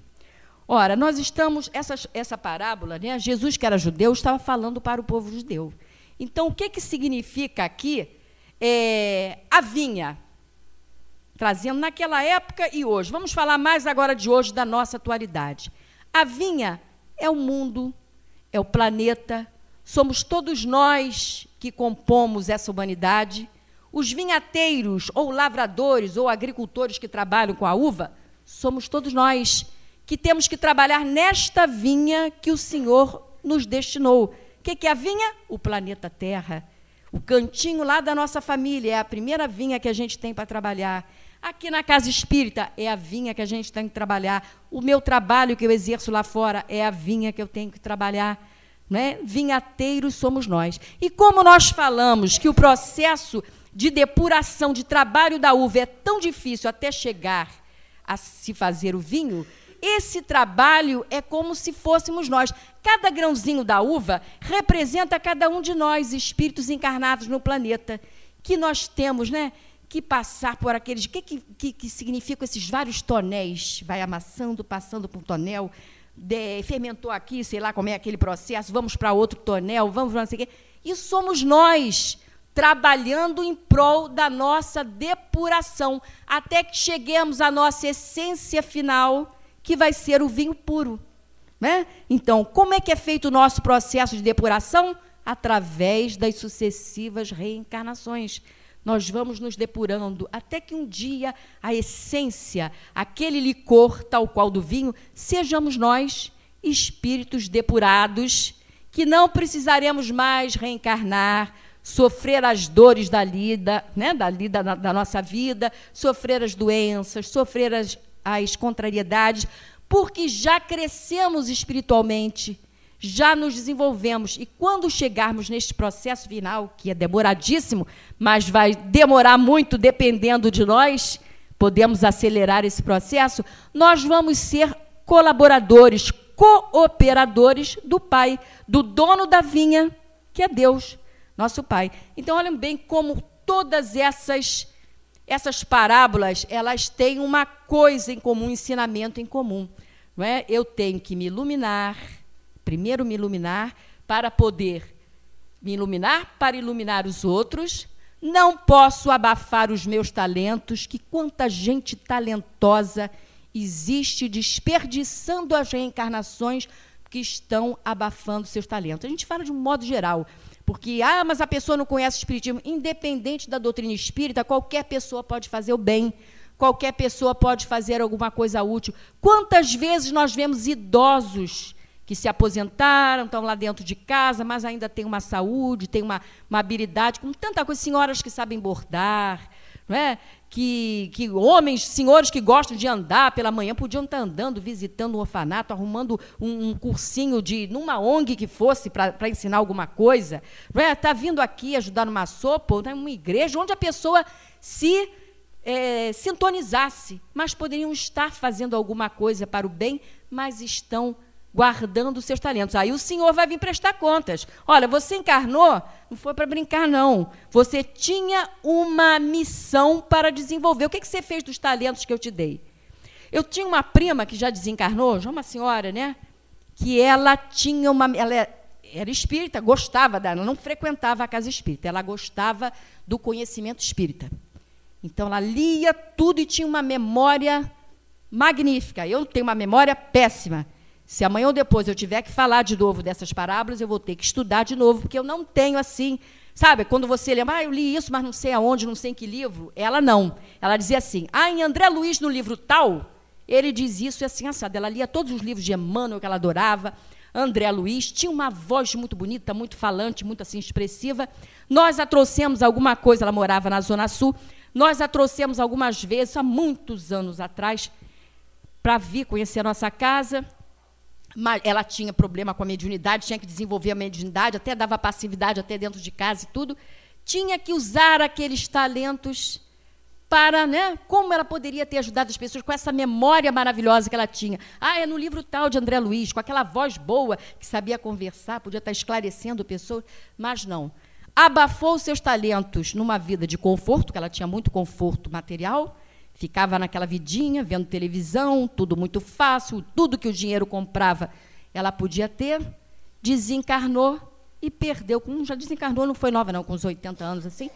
Ora, nós estamos, essa parábola, né, Jesus, que era judeu, estava falando para o povo judeu. Então, o que significa aqui a vinha? Trazendo naquela época e hoje. Vamos falar mais agora de hoje, da nossa atualidade. A vinha é o mundo, é o planeta, somos todos nós que compomos essa humanidade. Os vinhateiros, ou lavradores, ou agricultores que trabalham com a uva, somos todos nós que temos que trabalhar nesta vinha que o Senhor nos destinou. O que é a vinha? O planeta Terra. O cantinho lá da nossa família é a primeira vinha que a gente tem para trabalhar. Aqui na Casa Espírita é a vinha que a gente tem que trabalhar. O meu trabalho que eu exerço lá fora é a vinha que eu tenho que trabalhar. Né? Vinhateiros somos nós. E como nós falamos que o processo de depuração, de trabalho da uva é tão difícil até chegar a se fazer o vinho, esse trabalho é como se fôssemos nós. Cada grãozinho da uva representa cada um de nós, espíritos encarnados no planeta, que nós temos, né, que passar por aqueles... O que significam esses vários tonéis? Vai amassando, passando por um tonel, fermentou aqui, sei lá como é aquele processo, vamos para outro tonel, vamos para não sei o quê. E somos nós. trabalhando em prol da nossa depuração, até que cheguemos à nossa essência final, que vai ser o vinho puro. Né? Então, como é que é feito o nosso processo de depuração? Através das sucessivas reencarnações. Nós vamos nos depurando, até que um dia a essência, aquele licor, tal qual do vinho, sejamos nós, espíritos depurados, que não precisaremos mais reencarnar, sofrer as dores da lida, né, da nossa vida, sofrer as doenças, sofrer as contrariedades, porque já crescemos espiritualmente, já nos desenvolvemos. E quando chegarmos neste processo final, que é demoradíssimo, mas vai demorar muito dependendo de nós, podemos acelerar esse processo, nós vamos ser colaboradores, cooperadores do Pai, do dono da vinha, que é Deus, nosso Pai. Então, olhem bem como todas essas parábolas, elas têm uma coisa em comum, um ensinamento em comum. Não é? Eu tenho que me iluminar, primeiro me iluminar, para poder me iluminar, para iluminar os outros. Não posso abafar os meus talentos, que quanta gente talentosa existe desperdiçando as reencarnações que estão abafando seus talentos. A gente fala de um modo geral, porque, mas a pessoa não conhece o espiritismo. Independente da doutrina espírita, qualquer pessoa pode fazer o bem, qualquer pessoa pode fazer alguma coisa útil. Quantas vezes nós vemos idosos que se aposentaram, estão lá dentro de casa, mas ainda têm uma saúde, têm uma habilidade, com tanta coisa, senhoras que sabem bordar, não é? Que homens, senhores que gostam de andar pela manhã, podiam estar andando, visitando um orfanato, arrumando um cursinho numa ONG que fosse para ensinar alguma coisa. Não é? Está vindo aqui ajudar numa sopa, ou numa igreja, onde a pessoa se sintonizasse, mas poderiam estar fazendo alguma coisa para o bem, mas estão guardando os seus talentos. Aí o Senhor vai vir prestar contas. Olha, você encarnou, não foi para brincar, não. Você tinha uma missão para desenvolver. O que você fez dos talentos que eu te dei? Eu tinha uma prima que já desencarnou, já uma senhora, né? Que ela tinha ela era espírita, gostava dela, não frequentava a casa espírita, ela gostava do conhecimento espírita. Então, ela lia tudo e tinha uma memória magnífica. Eu tenho uma memória péssima. Se amanhã ou depois eu tiver que falar de novo dessas parábolas, eu vou ter que estudar de novo, porque eu não tenho assim... Sabe, quando você lembra, eu li isso, mas não sei aonde, não sei em que livro. Ela não. Ela dizia assim, em André Luiz, no livro tal, ele diz isso e assim, assado. Ela lia todos os livros de Emmanuel, que ela adorava. André Luiz tinha uma voz muito bonita, muito falante, muito assim expressiva. Nós a trouxemos alguma coisa, ela morava na Zona Sul, nós a trouxemos algumas vezes, há muitos anos atrás, para vir conhecer a nossa casa. Mas ela tinha problema com a mediunidade, tinha que desenvolver a mediunidade, até dava passividade até dentro de casa e tudo. Tinha que usar aqueles talentos para, né, como ela poderia ter ajudado as pessoas com essa memória maravilhosa que ela tinha. É no livro tal de André Luiz, com aquela voz boa, que sabia conversar, podia estar esclarecendo pessoas, mas não. Abafou seus talentos numa vida de conforto, que ela tinha muito conforto material, ficava naquela vidinha, vendo televisão, tudo muito fácil, tudo que o dinheiro comprava, ela podia ter, desencarnou e perdeu. Já desencarnou, não foi nova, não, com uns 80 anos, assim,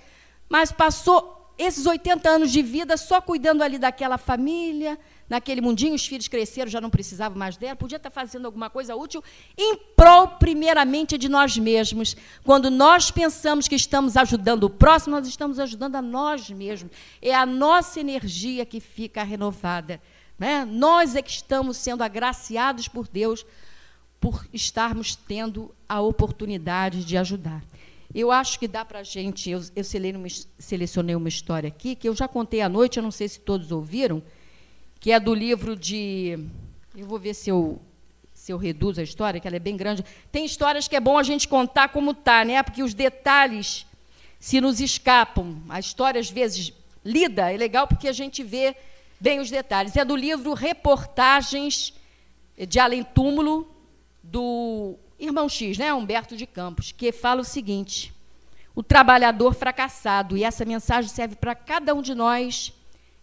mas passou esses 80 anos de vida só cuidando ali daquela família, naquele mundinho, os filhos cresceram, já não precisavam mais dela, podia estar fazendo alguma coisa útil em prol, primeiramente, de nós mesmos. Quando nós pensamos que estamos ajudando o próximo, nós estamos ajudando a nós mesmos. É a nossa energia que fica renovada. Né? Nós é que estamos sendo agraciados por Deus por estarmos tendo a oportunidade de ajudar. Eu acho que dá para a gente... Eu selecionei uma história aqui, que eu já contei à noite, eu não sei se todos ouviram, que é do livro de... Eu vou ver se eu reduzo a história, que ela é bem grande. Tem histórias que é bom a gente contar como está, né? Porque os detalhes se nos escapam. A história, às vezes, lida, é legal porque a gente vê bem os detalhes. É do livro Reportagens de Além Túmulo, do Irmão X, né? Humberto de Campos, que fala o seguinte: o trabalhador fracassado. E essa mensagem serve para cada um de nós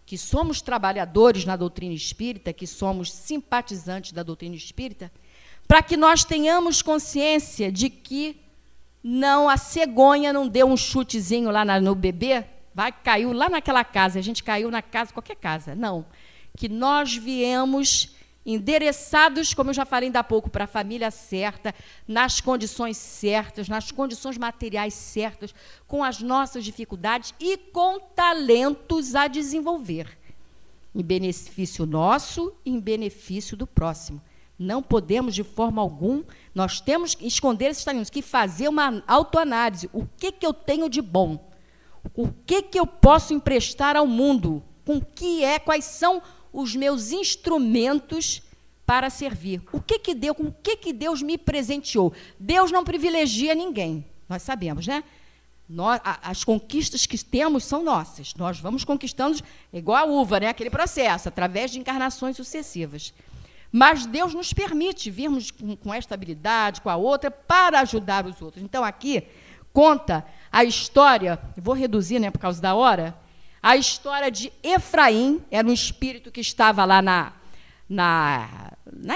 que somos trabalhadores na doutrina espírita, que somos simpatizantes da doutrina espírita, para que nós tenhamos consciência de que não, a cegonha não deu um chutezinho lá no bebê, caiu lá naquela casa, a gente caiu na casa, qualquer casa, não. Que nós viemos endereçados, como eu já falei ainda há pouco, para a família certa, nas condições certas, nas condições materiais certas, com as nossas dificuldades e com talentos a desenvolver, em benefício nosso e em benefício do próximo. Não podemos, de forma alguma, nós temos que esconder esses talentos, que fazer uma autoanálise. O que eu tenho de bom? O que eu posso emprestar ao mundo? Quais são os meus instrumentos para servir? Com o que Deus me presenteou? Deus não privilegia ninguém, nós sabemos, né? As conquistas que temos são nossas. Nós vamos conquistando, igual a uva, né? Aquele processo, através de encarnações sucessivas. Mas Deus nos permite virmos com esta habilidade, com a outra, para ajudar os outros. Então, aqui conta a história, vou reduzir, né, por causa da hora, a história de Efraim, era um espírito que estava lá na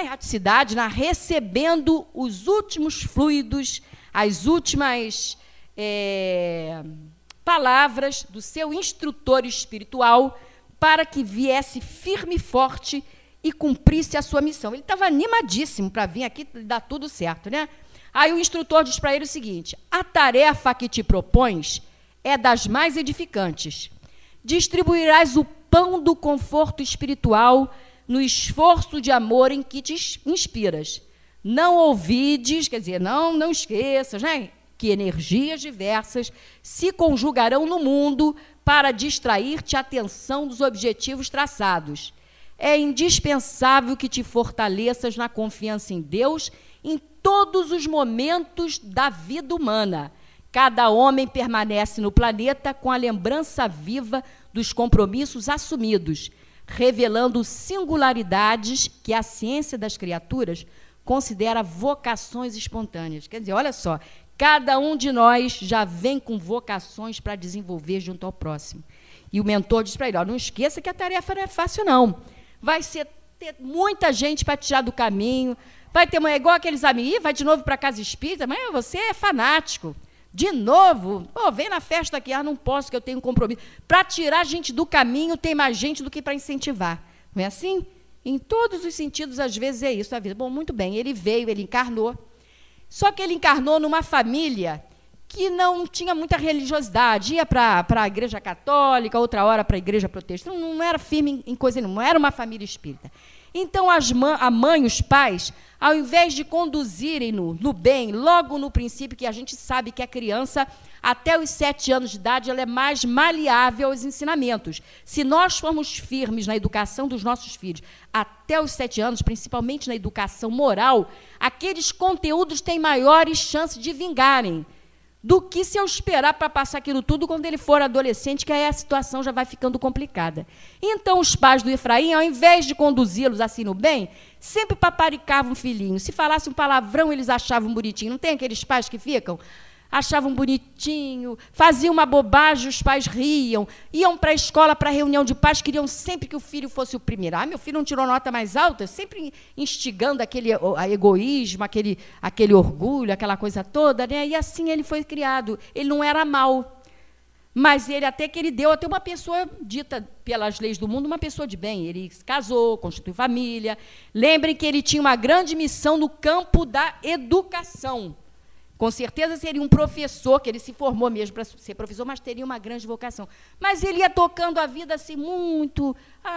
erraticidade, recebendo os últimos fluidos, as últimas palavras do seu instrutor espiritual, para que viesse firme e forte e cumprisse a sua missão. Ele estava animadíssimo para vir aqui e dar tudo certo, né? Aí o instrutor diz para ele o seguinte: a tarefa que te propões é das mais edificantes. Distribuirás o pão do conforto espiritual no esforço de amor em que te inspiras. Não ouvides, quer dizer, não esqueças, né, que energias diversas se conjugarão no mundo para distrair-te a atenção dos objetivos traçados. É indispensável que te fortaleças na confiança em Deus em todos os momentos da vida humana. Cada homem permanece no planeta com a lembrança viva dos compromissos assumidos, revelando singularidades que a ciência das criaturas considera vocações espontâneas. Quer dizer, olha só, cada um de nós já vem com vocações para desenvolver junto ao próximo. E o mentor diz para ele: não esqueça que a tarefa não é fácil, não. Vai ter muita gente para tirar do caminho, vai ter igual aqueles amigos, vai de novo para a casa espírita, mas você é fanático. De novo, vem na festa aqui, não posso, que eu tenho um compromisso. Para tirar a gente do caminho, tem mais gente do que para incentivar. Não é assim? Em todos os sentidos, às vezes, é isso a vida. Bom, muito bem, ele veio, ele encarnou. Só que ele encarnou numa família que não tinha muita religiosidade. Ia para a igreja católica, outra hora para a igreja protestante. Não era firme em coisa nenhuma, não era uma família espírita. Então, a mãe, os pais, ao invés de conduzirem-no no bem, logo no princípio, que a gente sabe que a criança, até os 7 anos de idade, ela é mais maleável aos ensinamentos. Se nós formos firmes na educação dos nossos filhos, até os 7 anos, principalmente na educação moral, aqueles conteúdos têm maiores chances de vingarem do que se eu esperar para passar aquilo tudo quando ele for adolescente, que aí a situação já vai ficando complicada. Então, os pais do Efraim, ao invés de conduzi-los assim no bem, sempre paparicavam o filhinho. Se falasse um palavrão, eles achavam bonitinho. Não tem aqueles pais que ficam? Achavam bonitinho, faziam uma bobagem, os pais riam, iam para a escola, para a reunião de pais, queriam sempre que o filho fosse o primeiro. Meu filho não tirou nota mais alta, sempre instigando aquele egoísmo, aquele orgulho, aquela coisa toda, né? E assim ele foi criado. Ele não era mau, mas ele até que ele deu até uma pessoa dita pelas leis do mundo, uma pessoa de bem. Ele se casou, constituiu família. Lembrem que ele tinha uma grande missão no campo da educação. Com certeza seria um professor, que ele se formou mesmo para ser professor, mas teria uma grande vocação. Mas ele ia tocando a vida assim muito,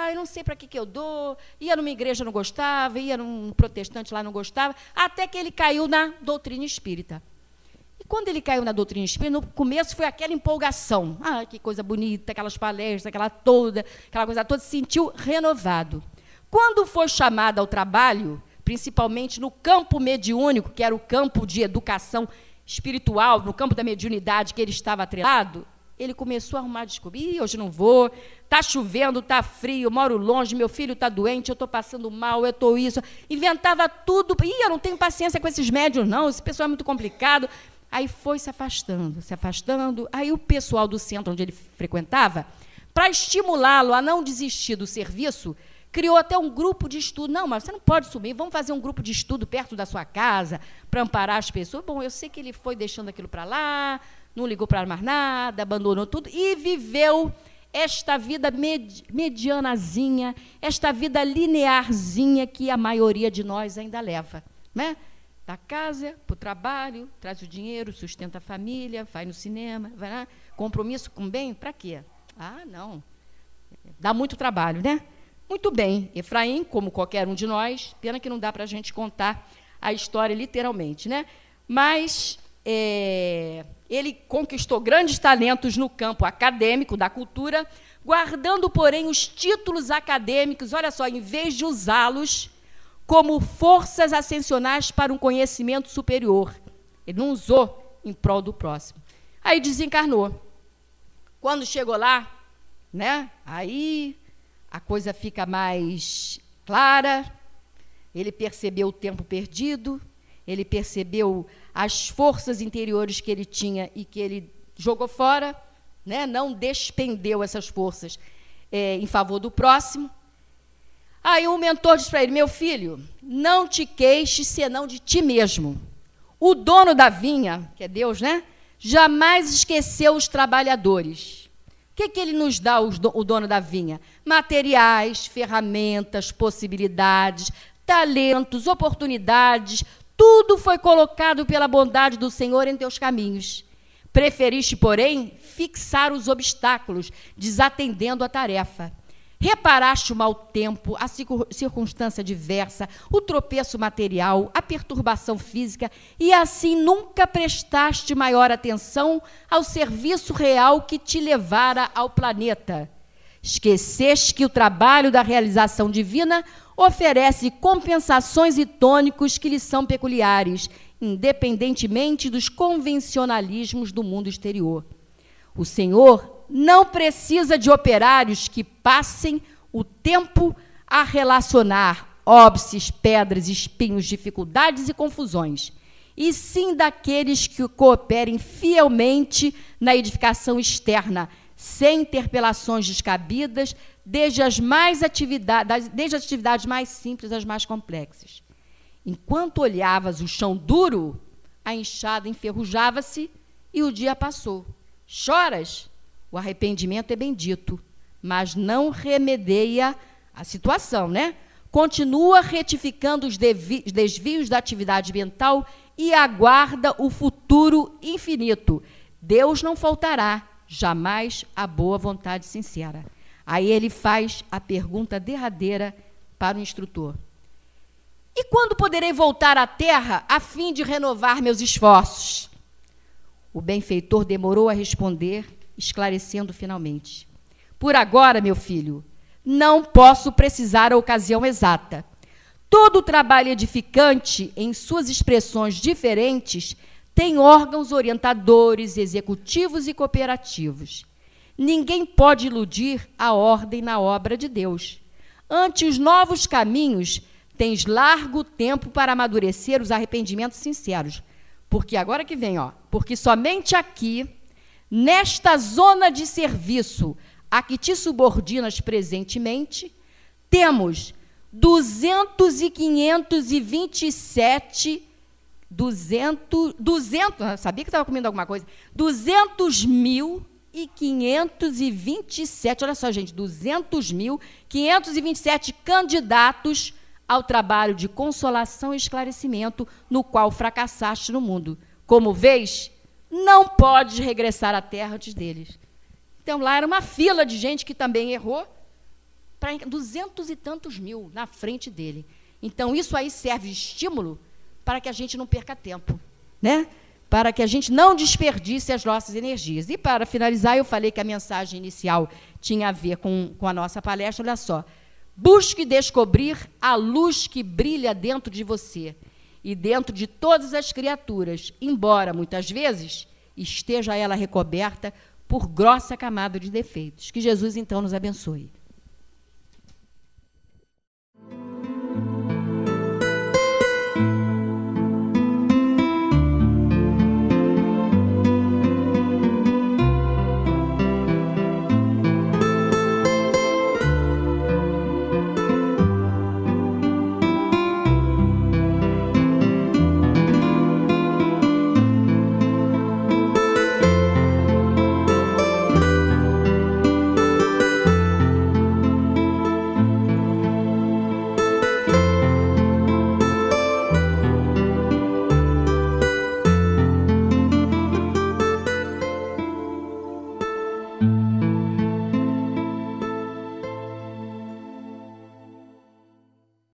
eu não sei para que eu dou, ia numa igreja não gostava, ia num protestante lá não gostava, até que ele caiu na doutrina espírita. E quando ele caiu na doutrina espírita, no começo foi aquela empolgação, que coisa bonita, aquelas palestras, aquela coisa toda, se sentiu renovado. Quando foi chamado ao trabalho, principalmente no campo mediúnico, que era o campo de educação espiritual, no campo da mediunidade que ele estava atrelado, ele começou a arrumar desculpa. Hoje não vou, está chovendo, está frio, moro longe, meu filho está doente, eu estou passando mal, eu estou isso. Inventava tudo. Eu não tenho paciência com esses médiuns, não, esse pessoal é muito complicado. Aí foi se afastando, se afastando. Aí o pessoal do centro onde ele frequentava, para estimulá-lo a não desistir do serviço, criou até um grupo de estudo. Não, mas você não pode sumir, vamos fazer um grupo de estudo perto da sua casa, para amparar as pessoas. Bom, eu sei que ele foi deixando aquilo para lá, não ligou para mais nada, abandonou tudo, e viveu esta vida medianazinha, esta vida linearzinha que a maioria de nós ainda leva, né? Da casa para o trabalho, traz o dinheiro, sustenta a família, vai no cinema, vai lá. Compromisso com o bem, para quê? Ah, não. Dá muito trabalho, né? Muito bem, Efraim, como qualquer um de nós, pena que não dá para a gente contar a história literalmente, né? Mas ele conquistou grandes talentos no campo acadêmico, da cultura, guardando, porém, os títulos acadêmicos, olha só, em vez de usá-los como forças ascensionais para um conhecimento superior. Ele não usou em prol do próximo. Aí desencarnou. Quando chegou lá, né, aí a coisa fica mais clara, ele percebeu o tempo perdido, ele percebeu as forças interiores que ele tinha e que ele jogou fora, né, não despendeu essas forças em favor do próximo. Aí o mentor disse para ele: meu filho, não te queixes senão de ti mesmo. O dono da vinha, que é Deus, né, jamais esqueceu os trabalhadores. O que ele nos dá, o dono da vinha? Materiais, ferramentas, possibilidades, talentos, oportunidades, tudo foi colocado pela bondade do Senhor em teus caminhos. Preferiste, porém, fixar os obstáculos, desatendendo a tarefa. Reparaste o mau tempo, a circunstância adversa, o tropeço material, a perturbação física, e assim nunca prestaste maior atenção ao serviço real que te levara ao planeta. Esqueceste que o trabalho da realização divina oferece compensações e tônicos que lhe são peculiares, independentemente dos convencionalismos do mundo exterior. O Senhor não precisa de operários que passem o tempo a relacionar óbices, pedras, espinhos, dificuldades e confusões, e sim daqueles que cooperem fielmente na edificação externa, sem interpelações descabidas, desde as atividades mais simples às mais complexas. Enquanto olhavas o chão duro, a enxada enferrujava-se e o dia passou. Choras? O arrependimento é bendito, mas não remedeia a situação, né? Continua retificando os desvios da atividade mental e aguarda o futuro infinito. Deus não faltará jamais a boa vontade sincera. Aí ele faz a pergunta derradeira para o instrutor: e quando poderei voltar à terra a fim de renovar meus esforços? O benfeitor demorou a responder, esclarecendo finalmente: por agora, meu filho, não posso precisar a ocasião exata. Todo trabalho edificante, em suas expressões diferentes, tem órgãos orientadores, executivos e cooperativos. Ninguém pode iludir a ordem na obra de Deus. Ante os novos caminhos, tens largo tempo para amadurecer os arrependimentos sinceros. Porque agora que vem, porque somente aqui, nesta zona de serviço a que te subordinas presentemente, temos 200.527, olha só, gente, 200.527 candidatos ao trabalho de consolação e esclarecimento no qual fracassaste no mundo. Como vês, não podes regressar à terra antes deles. Então, lá era uma fila de gente que também errou, para 200 e tantos mil na frente dele. Então, isso aí serve de estímulo para que a gente não perca tempo, né? Para que a gente não desperdice as nossas energias. E, para finalizar, eu falei que a mensagem inicial tinha a ver com a nossa palestra. Olha só: busque descobrir a luz que brilha dentro de você e dentro de todas as criaturas, embora, muitas vezes, esteja ela recoberta por grossa camada de defeitos. Que Jesus, então, nos abençoe.